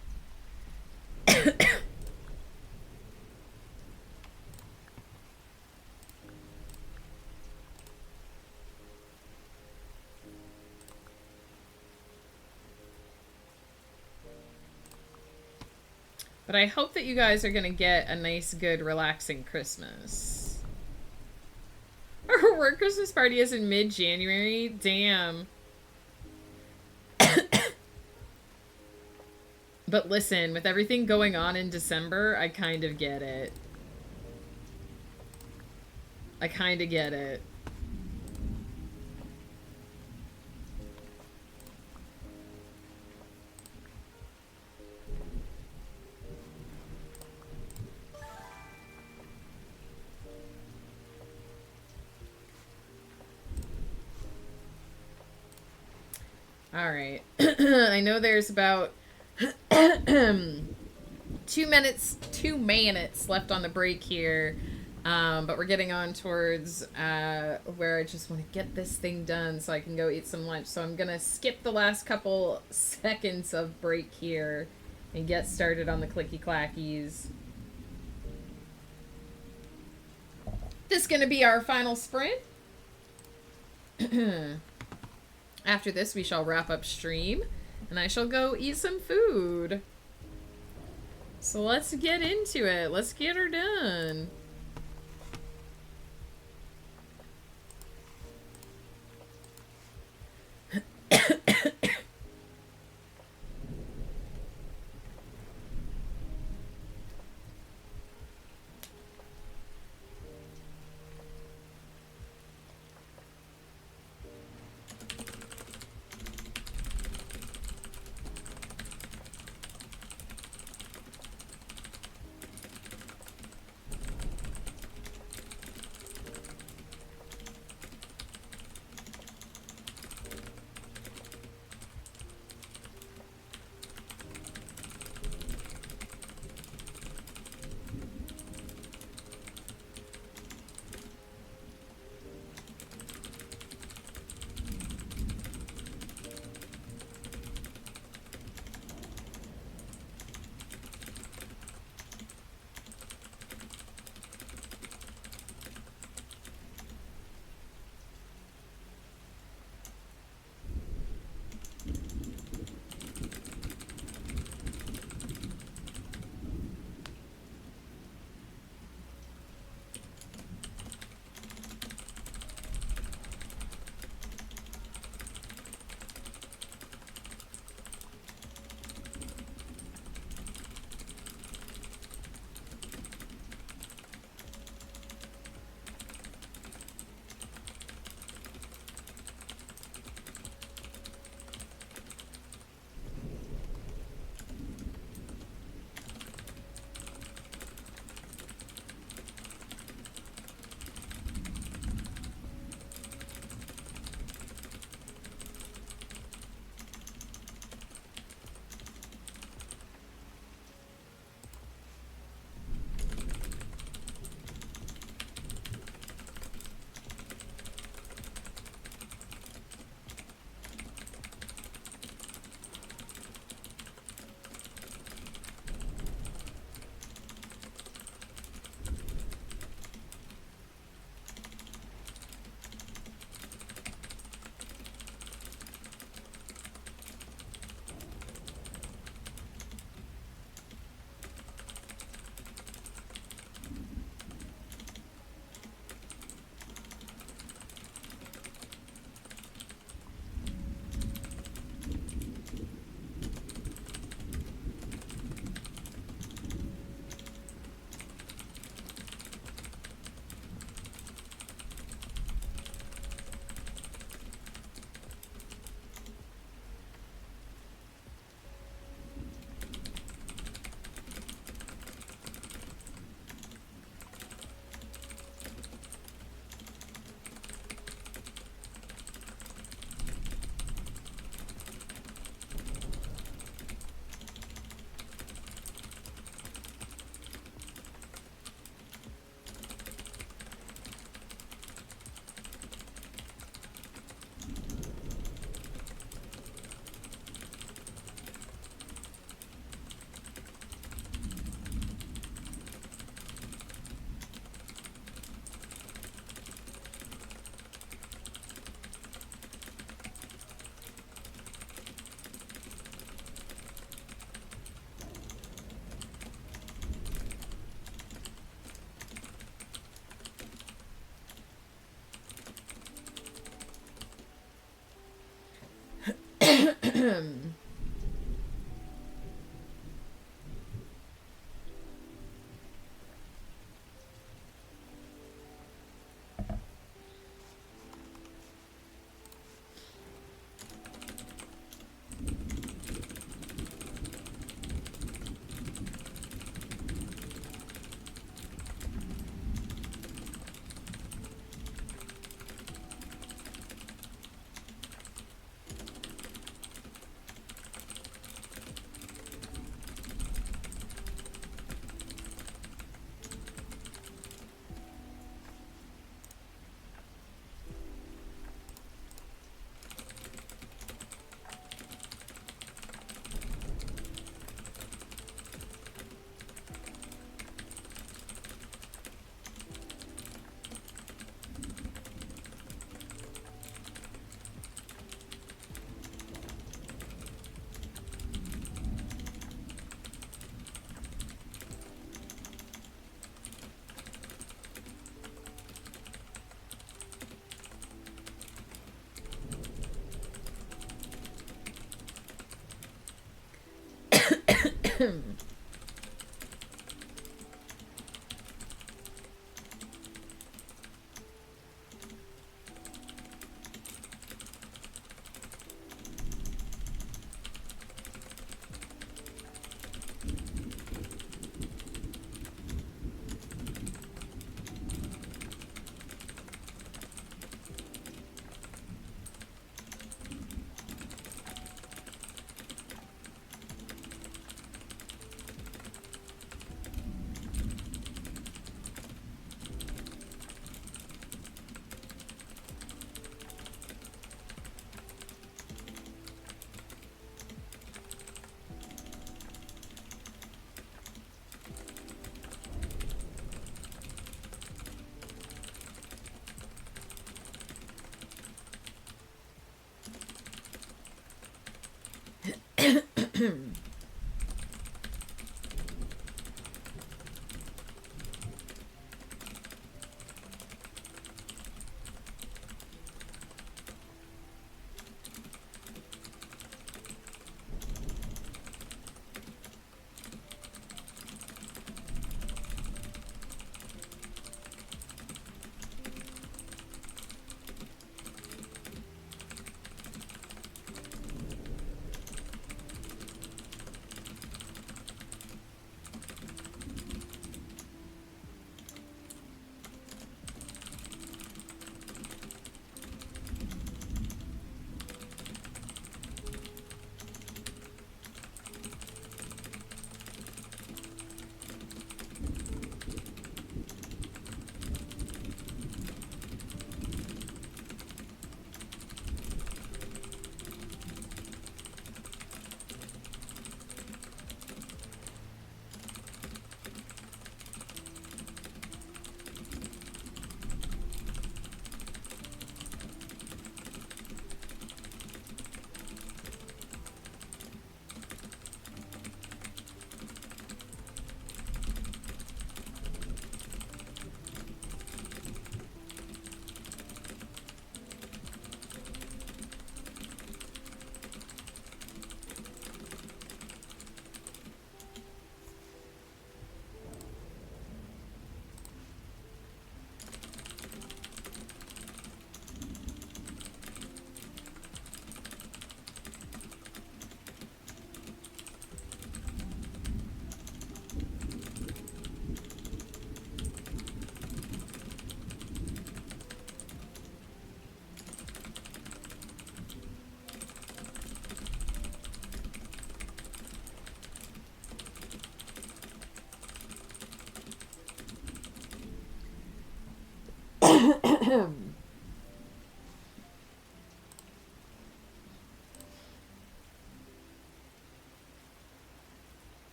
But I hope that you guys are going to get a nice, good, relaxing Christmas. Our work Christmas party is in mid-January? Damn. But listen, with everything going on in December, I kind of get it. I kind of get it. All right. I know there's about 2 minutes left on the break here. But we're getting on towards where I just want to get this thing done so I can go eat some lunch. So I'm going to skip the last couple seconds of break here and get started on the clicky clackies. This is going to be our final sprint. After this, we shall wrap up stream, and I shall go eat some food. So let's get into it. Let's get her done.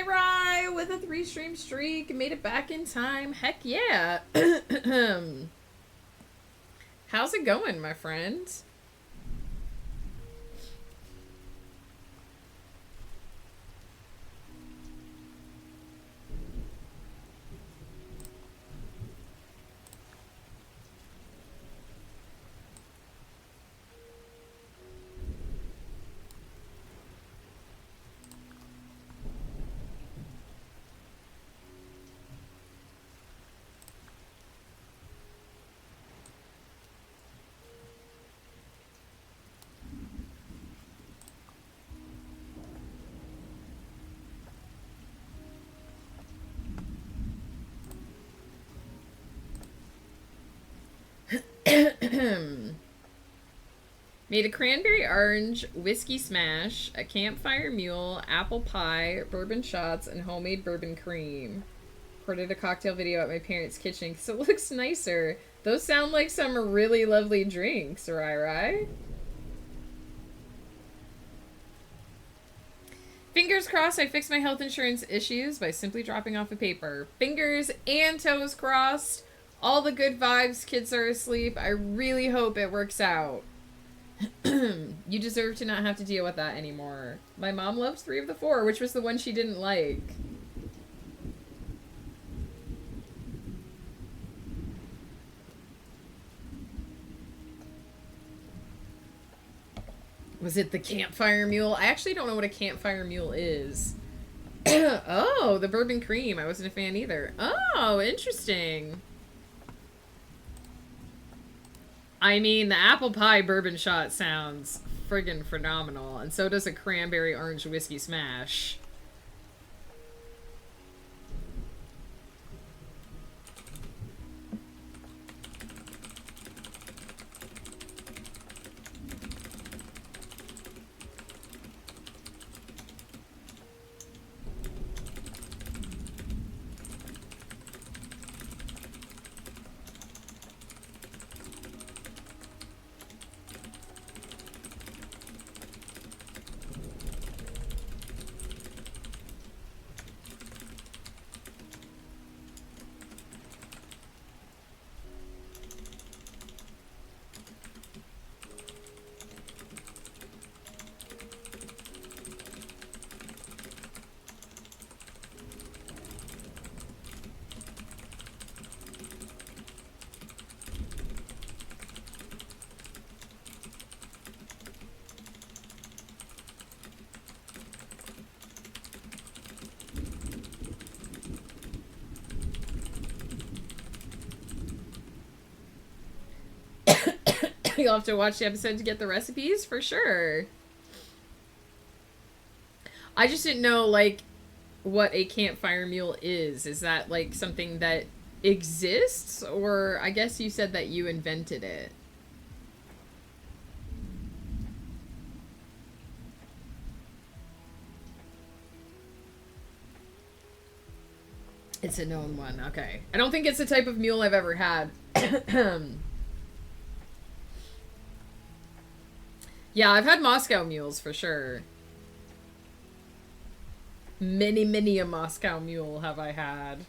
Rai with a 3-stream streak. Made it back in time. Heck yeah. How's it going, my friend? Made a cranberry orange whiskey smash, a campfire mule, apple pie, bourbon shots, and homemade bourbon cream. Recorded a cocktail video at my parents' kitchen because it looks nicer. Those sound like some really lovely drinks, right? Fingers crossed I fixed my health insurance issues by simply dropping off a paper. Fingers and toes crossed. All the good vibes, kids are asleep. I really hope it works out. You deserve to not have to deal with that anymore. My mom loved 3 of the 4, which was the one she didn't like. Was it the campfire mule? I actually don't know what a campfire mule is. Oh, the bourbon cream. I wasn't a fan either. Oh, interesting. I mean, the apple pie bourbon shot sounds friggin' phenomenal, and so does a cranberry orange whiskey smash. You'll have to watch the episode to get the recipes, for sure. I just didn't know, like, what a campfire mule is. Is that, like, something that exists? Or I guess you said that you invented it. It's a known one. Okay. I don't think it's the type of mule I've ever had. Yeah, I've had Moscow mules for sure. Many a Moscow mule have I had.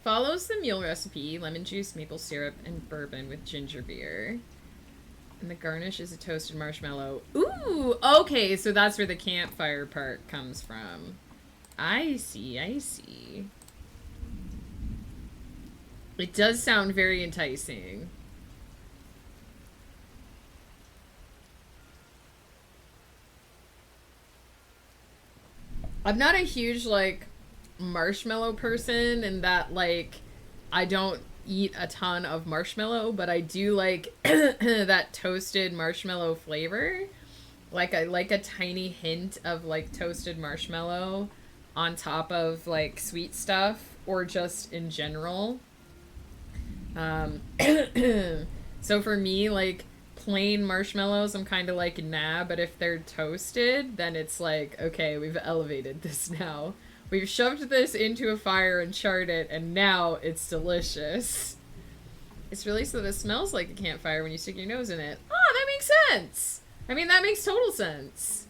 Follows the meal recipe: lemon juice, maple syrup, and bourbon with ginger beer. And the garnish is a toasted marshmallow. Ooh, okay, so that's where the campfire part comes from. I see, I see. It does sound very enticing. I'm not a huge, like, marshmallow person in that, like, I don't eat a ton of marshmallow, but I do like that toasted marshmallow flavor. Like, I like a tiny hint of, like, toasted marshmallow on top of, like, sweet stuff, or just in general. Um, so for me, like, plain marshmallows, I'm kind of like, nah, but if they're toasted, then it's like, okay, we've elevated this now. We've shoved this into a fire and charred it, and now it's delicious. It's really so this smells like a campfire when you stick your nose in it. Oh, that makes sense. I mean, that makes total sense.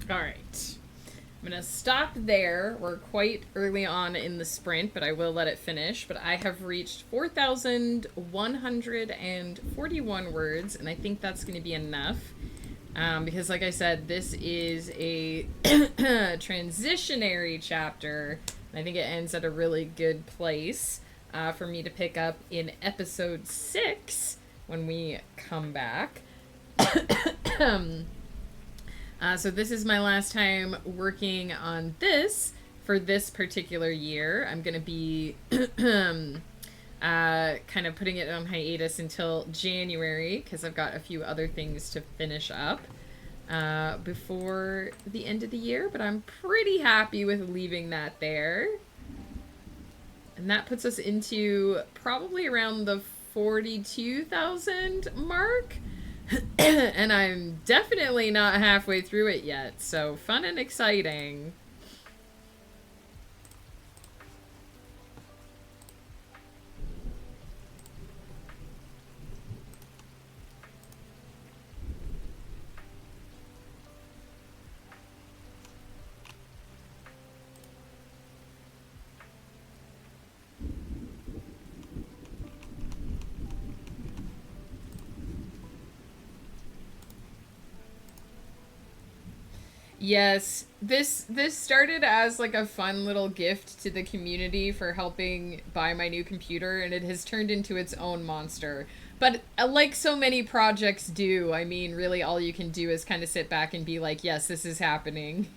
All right. I'm going to stop there. We're quite early on in the sprint, but I will let it finish. But I have reached 4,141 words, and I think that's going to be enough. Because, like I said, this is a transitionary chapter. And I think it ends at a really good place for me to pick up in episode 6 when we come back. So this is my last time working on this for this particular year. I'm going to be kind of putting it on hiatus until January because I've got a few other things to finish up before the end of the year. But I'm pretty happy with leaving that there. And that puts us into probably around the 42,000 mark. And I'm definitely not halfway through it yet, so fun and exciting. Yes, this started as like a fun little gift to the community for helping buy my new computer, and it has turned into its own monster. But like so many projects do, I mean, really all you can do is kind of sit back and be like, yes, this is happening.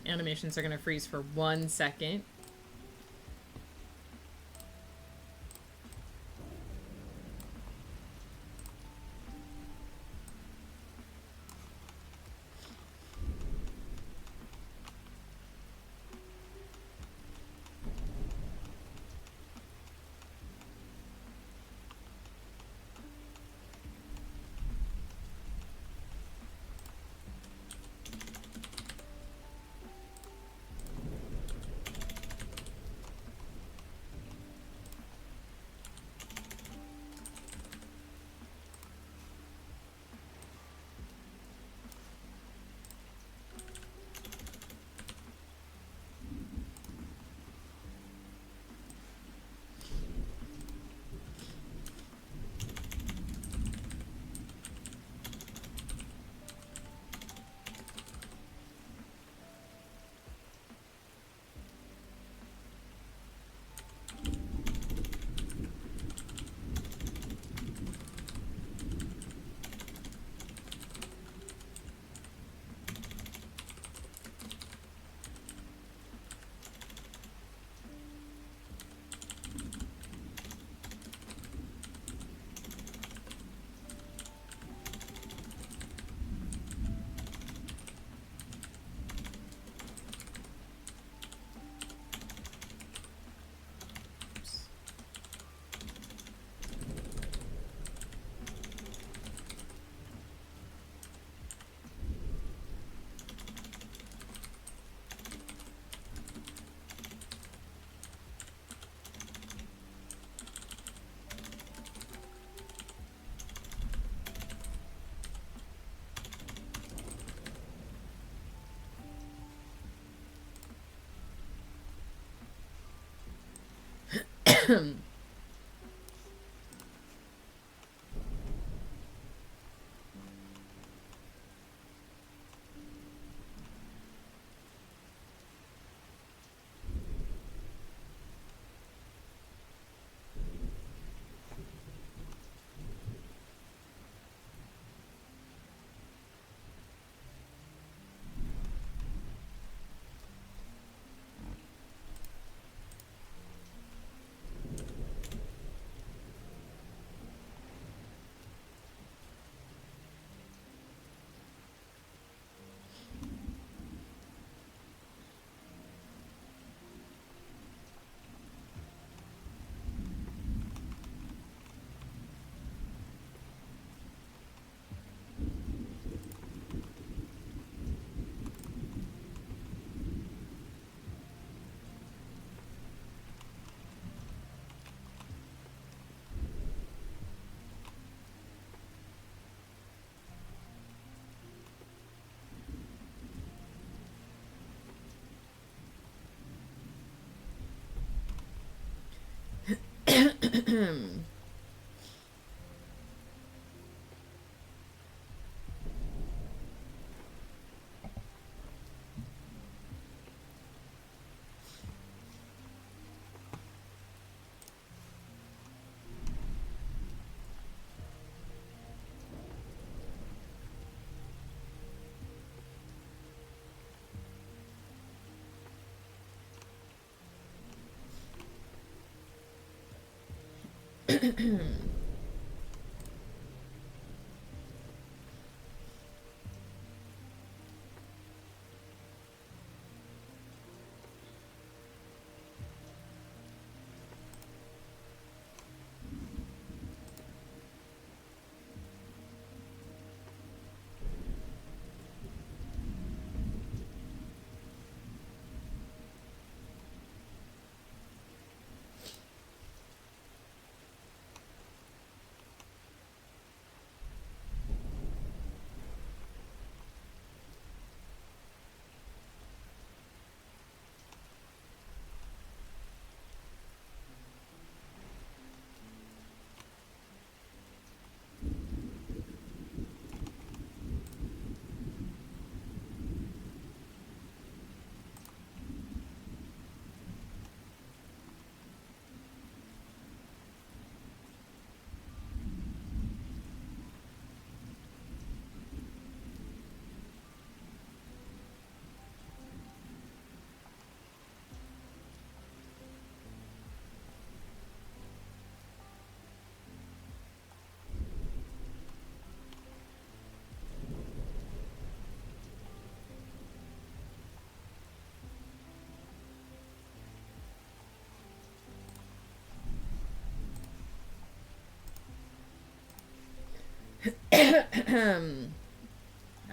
Animations are going to freeze for 1 second.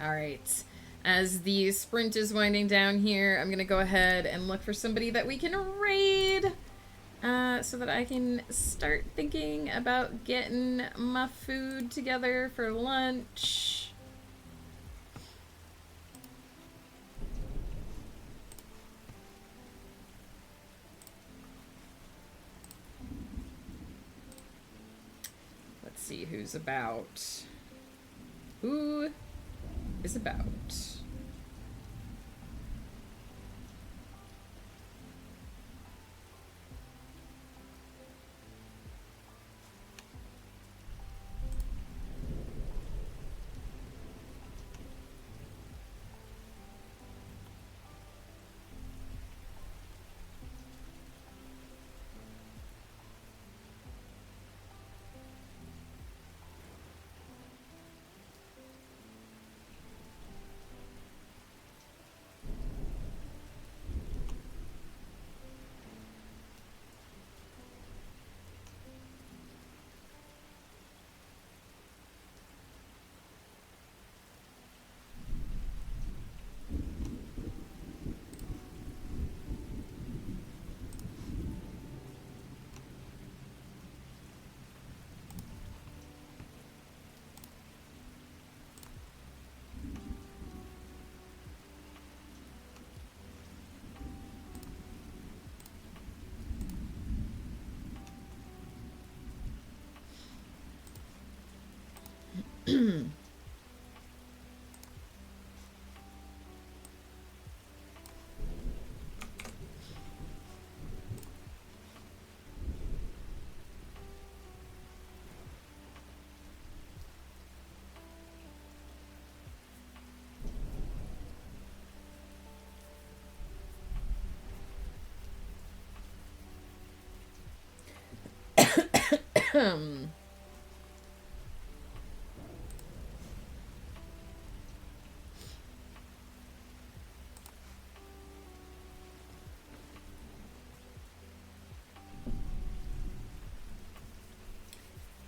All right. As the sprint is winding down here, I'm going to go ahead and look for somebody that we can raid so that I can start thinking about getting my food together for lunch. Let's see who's about. Who is about?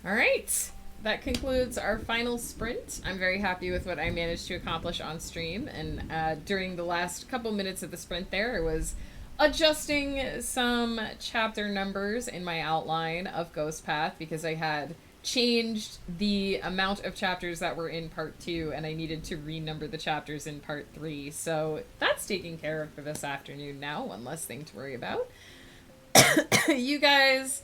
All right. That concludes our final sprint. I'm very happy with what I managed to accomplish on stream. And during the last couple minutes of the sprint there, I was adjusting some chapter numbers in my outline of Ghost Path because I had changed the amount of chapters that were in part 2 and I needed to renumber the chapters in part 3. So that's taken care of for this afternoon now. One less thing to worry about. You guys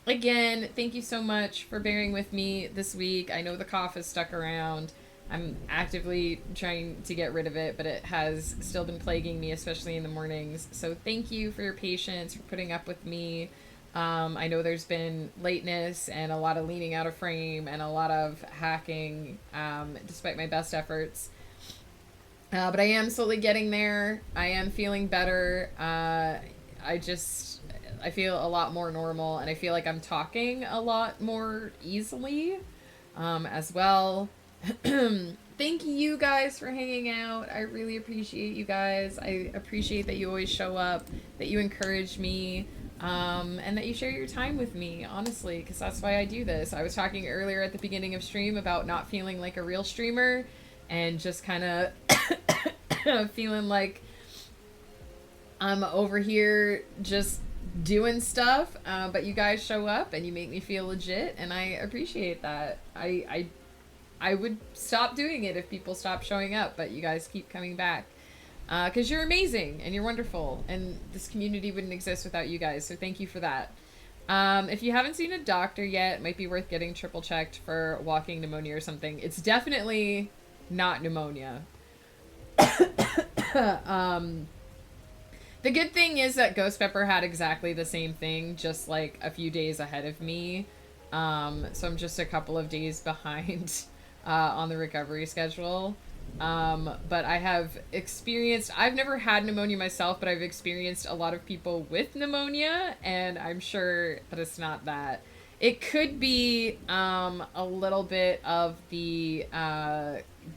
Again, thank you so much for bearing with me this week. I know the cough has stuck around. I'm actively trying to get rid of it, but it has still been plaguing me, especially in the mornings. So thank you for your patience, for putting up with me. I know there's been lateness and a lot of leaning out of frame and a lot of hacking, despite my best efforts. But I am slowly getting there. I am feeling better. I feel a lot more normal, and I feel like I'm talking a lot more easily, as well. Thank you guys for hanging out. I really appreciate you guys. I appreciate that you always show up, that you encourage me, and that you share your time with me, honestly, because that's why I do this. I was talking earlier at the beginning of stream about not feeling like a real streamer and just kind of feeling like I'm over here just doing stuff, but you guys show up and you make me feel legit, and I appreciate that. I would stop doing it if people stopped showing up, but you guys keep coming back, because you're amazing and you're wonderful, and this community wouldn't exist without you guys, so thank you for that. If you haven't seen a doctor yet, it might be worth getting triple checked for walking pneumonia or something. It's definitely not pneumonia. The good thing is that Ghost Pepper had exactly the same thing, just like a few days ahead of me. So I'm just a couple of days behind on the recovery schedule. But I have experienced, I've never had pneumonia myself, but I've experienced a lot of people with pneumonia, and I'm sure that it's not that. It could be a little bit of the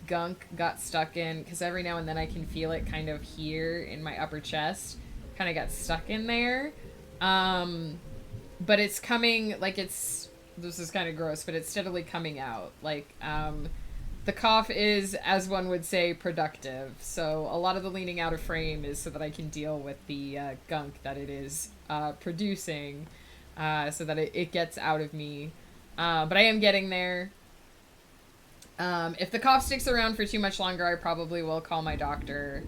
gunk got stuck in, because every now and then I can feel it kind of here in my upper chest, kind of got stuck in there. But it's coming, like, this is kind of gross, but it's steadily coming out. Like, the cough is, as one would say, productive. So a lot of the leaning out of frame is so that I can deal with the gunk that it is producing, so that it gets out of me. But I am getting there. If the cough sticks around for too much longer, I probably will call my doctor,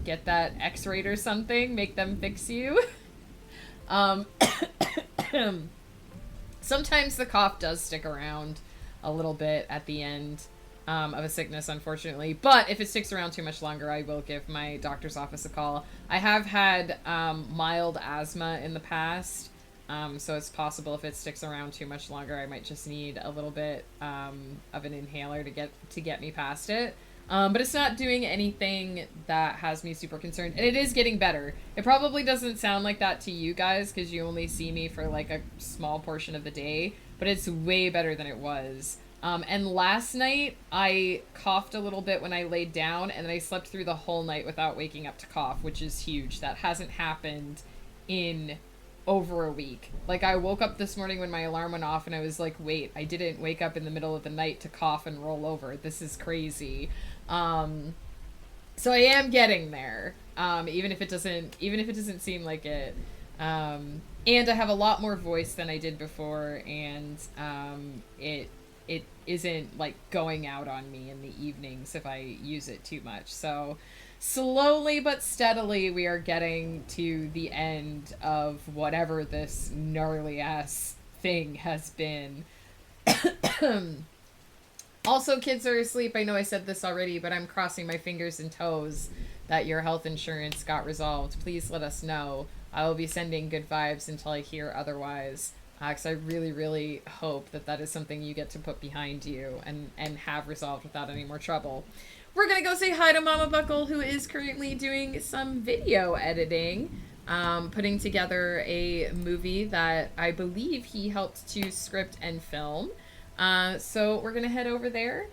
get that x-rayed or something, make them fix you. Sometimes the cough does stick around a little bit at the end of a sickness, unfortunately. But if it sticks around too much longer, I will give my doctor's office a call. I have had mild asthma in the past. So it's possible if it sticks around too much longer, I might just need a little bit of an inhaler to get me past it. But it's not doing anything that has me super concerned. And it is getting better. It probably doesn't sound like that to you guys because you only see me for like a small portion of the day. But it's way better than it was. And last night, I coughed a little bit when I laid down, and then I slept through the whole night without waking up to cough, which is huge. That hasn't happened in over a week. Like, I woke up this morning when my alarm went off and I was like, wait, I didn't wake up in the middle of the night to cough and roll over. This is crazy. So I am getting there. Even if it doesn't seem like it. And I have a lot more voice than I did before, and it isn't like going out on me in the evenings if I use it too much. So slowly but steadily, we are getting to the end of whatever this gnarly ass thing has been. Also, kids are asleep. I know I said this already, but I'm crossing my fingers and toes that your health insurance got resolved. Please let us know. I will be sending good vibes until I hear otherwise. Because I really, really hope that is something you get to put behind you and have resolved without any more trouble. We're going to go say hi to Mama Buckle, who is currently doing some video editing, putting together a movie that I believe he helped to script and film. So we're going to head over there.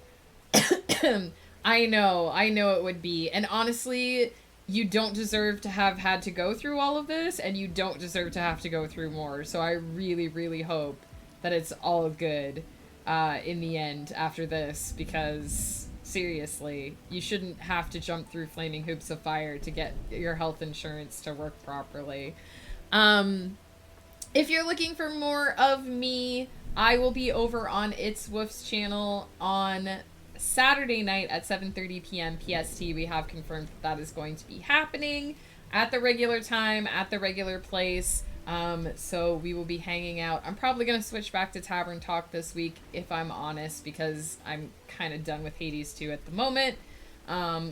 I know it would be. And honestly, you don't deserve to have had to go through all of this, and you don't deserve to have to go through more. So I really, really hope that it's all good in the end after this, because seriously, you shouldn't have to jump through flaming hoops of fire to get your health insurance to work properly. If you're looking for more of me, I will be over on It's Woof's channel on Saturday night at 7:30 p.m. PST. We have confirmed that is going to be happening at the regular time, at the regular place. So we will be hanging out. I'm probably going to switch back to Tavern Talk this week, if I'm honest, because I'm kind of done with Hades 2 at the moment. So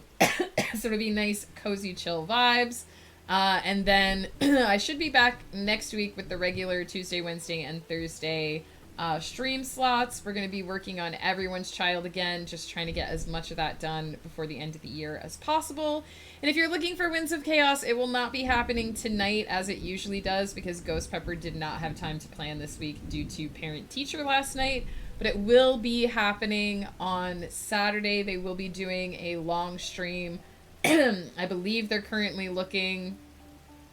it'll be nice, cozy, chill vibes. And then I should be back next week with the regular Tuesday, Wednesday, and Thursday stream slots. We're going to be working on Everyone's Child again, just trying to get as much of that done before the end of the year as possible. And if you're looking for Winds of Chaos, it will not be happening tonight as it usually does, because Ghost Pepper did not have time to plan this week due to parent-teacher last night. But it will be happening on Saturday. They will be doing a long stream. I believe they're currently looking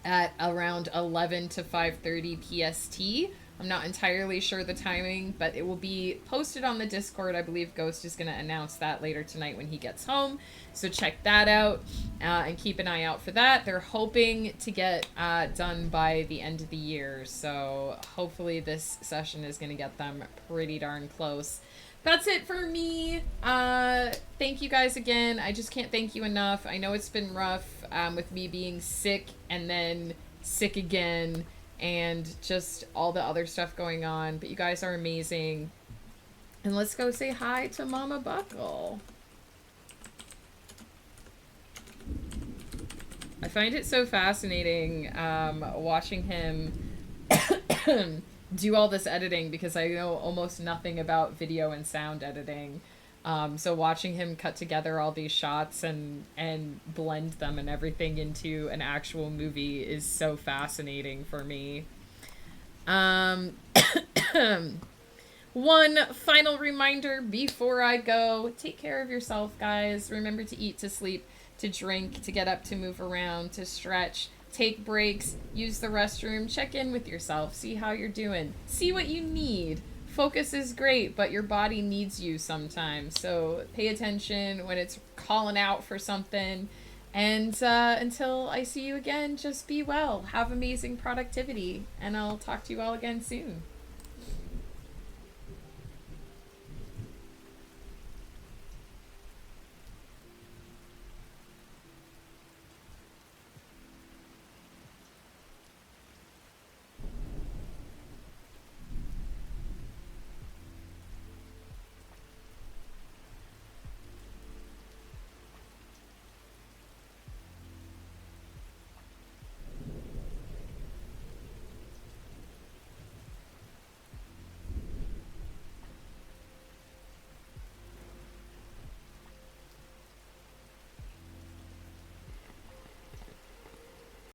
at around 11 to 5:30 PST. I'm not entirely sure the timing, but it will be posted on the Discord. I believe Ghost is going to announce that later tonight when he gets home. So check that out and keep an eye out for that. They're hoping to get done by the end of the year. So hopefully this session is going to get them pretty darn close. That's it for me. Thank you guys again. I just can't thank you enough. I know it's been rough with me being sick and then sick again, and just all the other stuff going on. But you guys are amazing. And let's go say hi to Mama Buckle. I find it so fascinating watching him do all this editing, because I know almost nothing about video and sound editing. So watching him cut together all these shots and blend them and everything into an actual movie is so fascinating for me. One final reminder before I go: take care of yourself, guys. Remember to eat, to sleep, to drink, to get up, to move around, to stretch, take breaks, use the restroom, check in with yourself, see how you're doing, see what you need. Focus is great, but your body needs you sometimes. So pay attention when it's calling out for something. And until I see you again, just be well. Have amazing productivity. And I'll talk to you all again soon.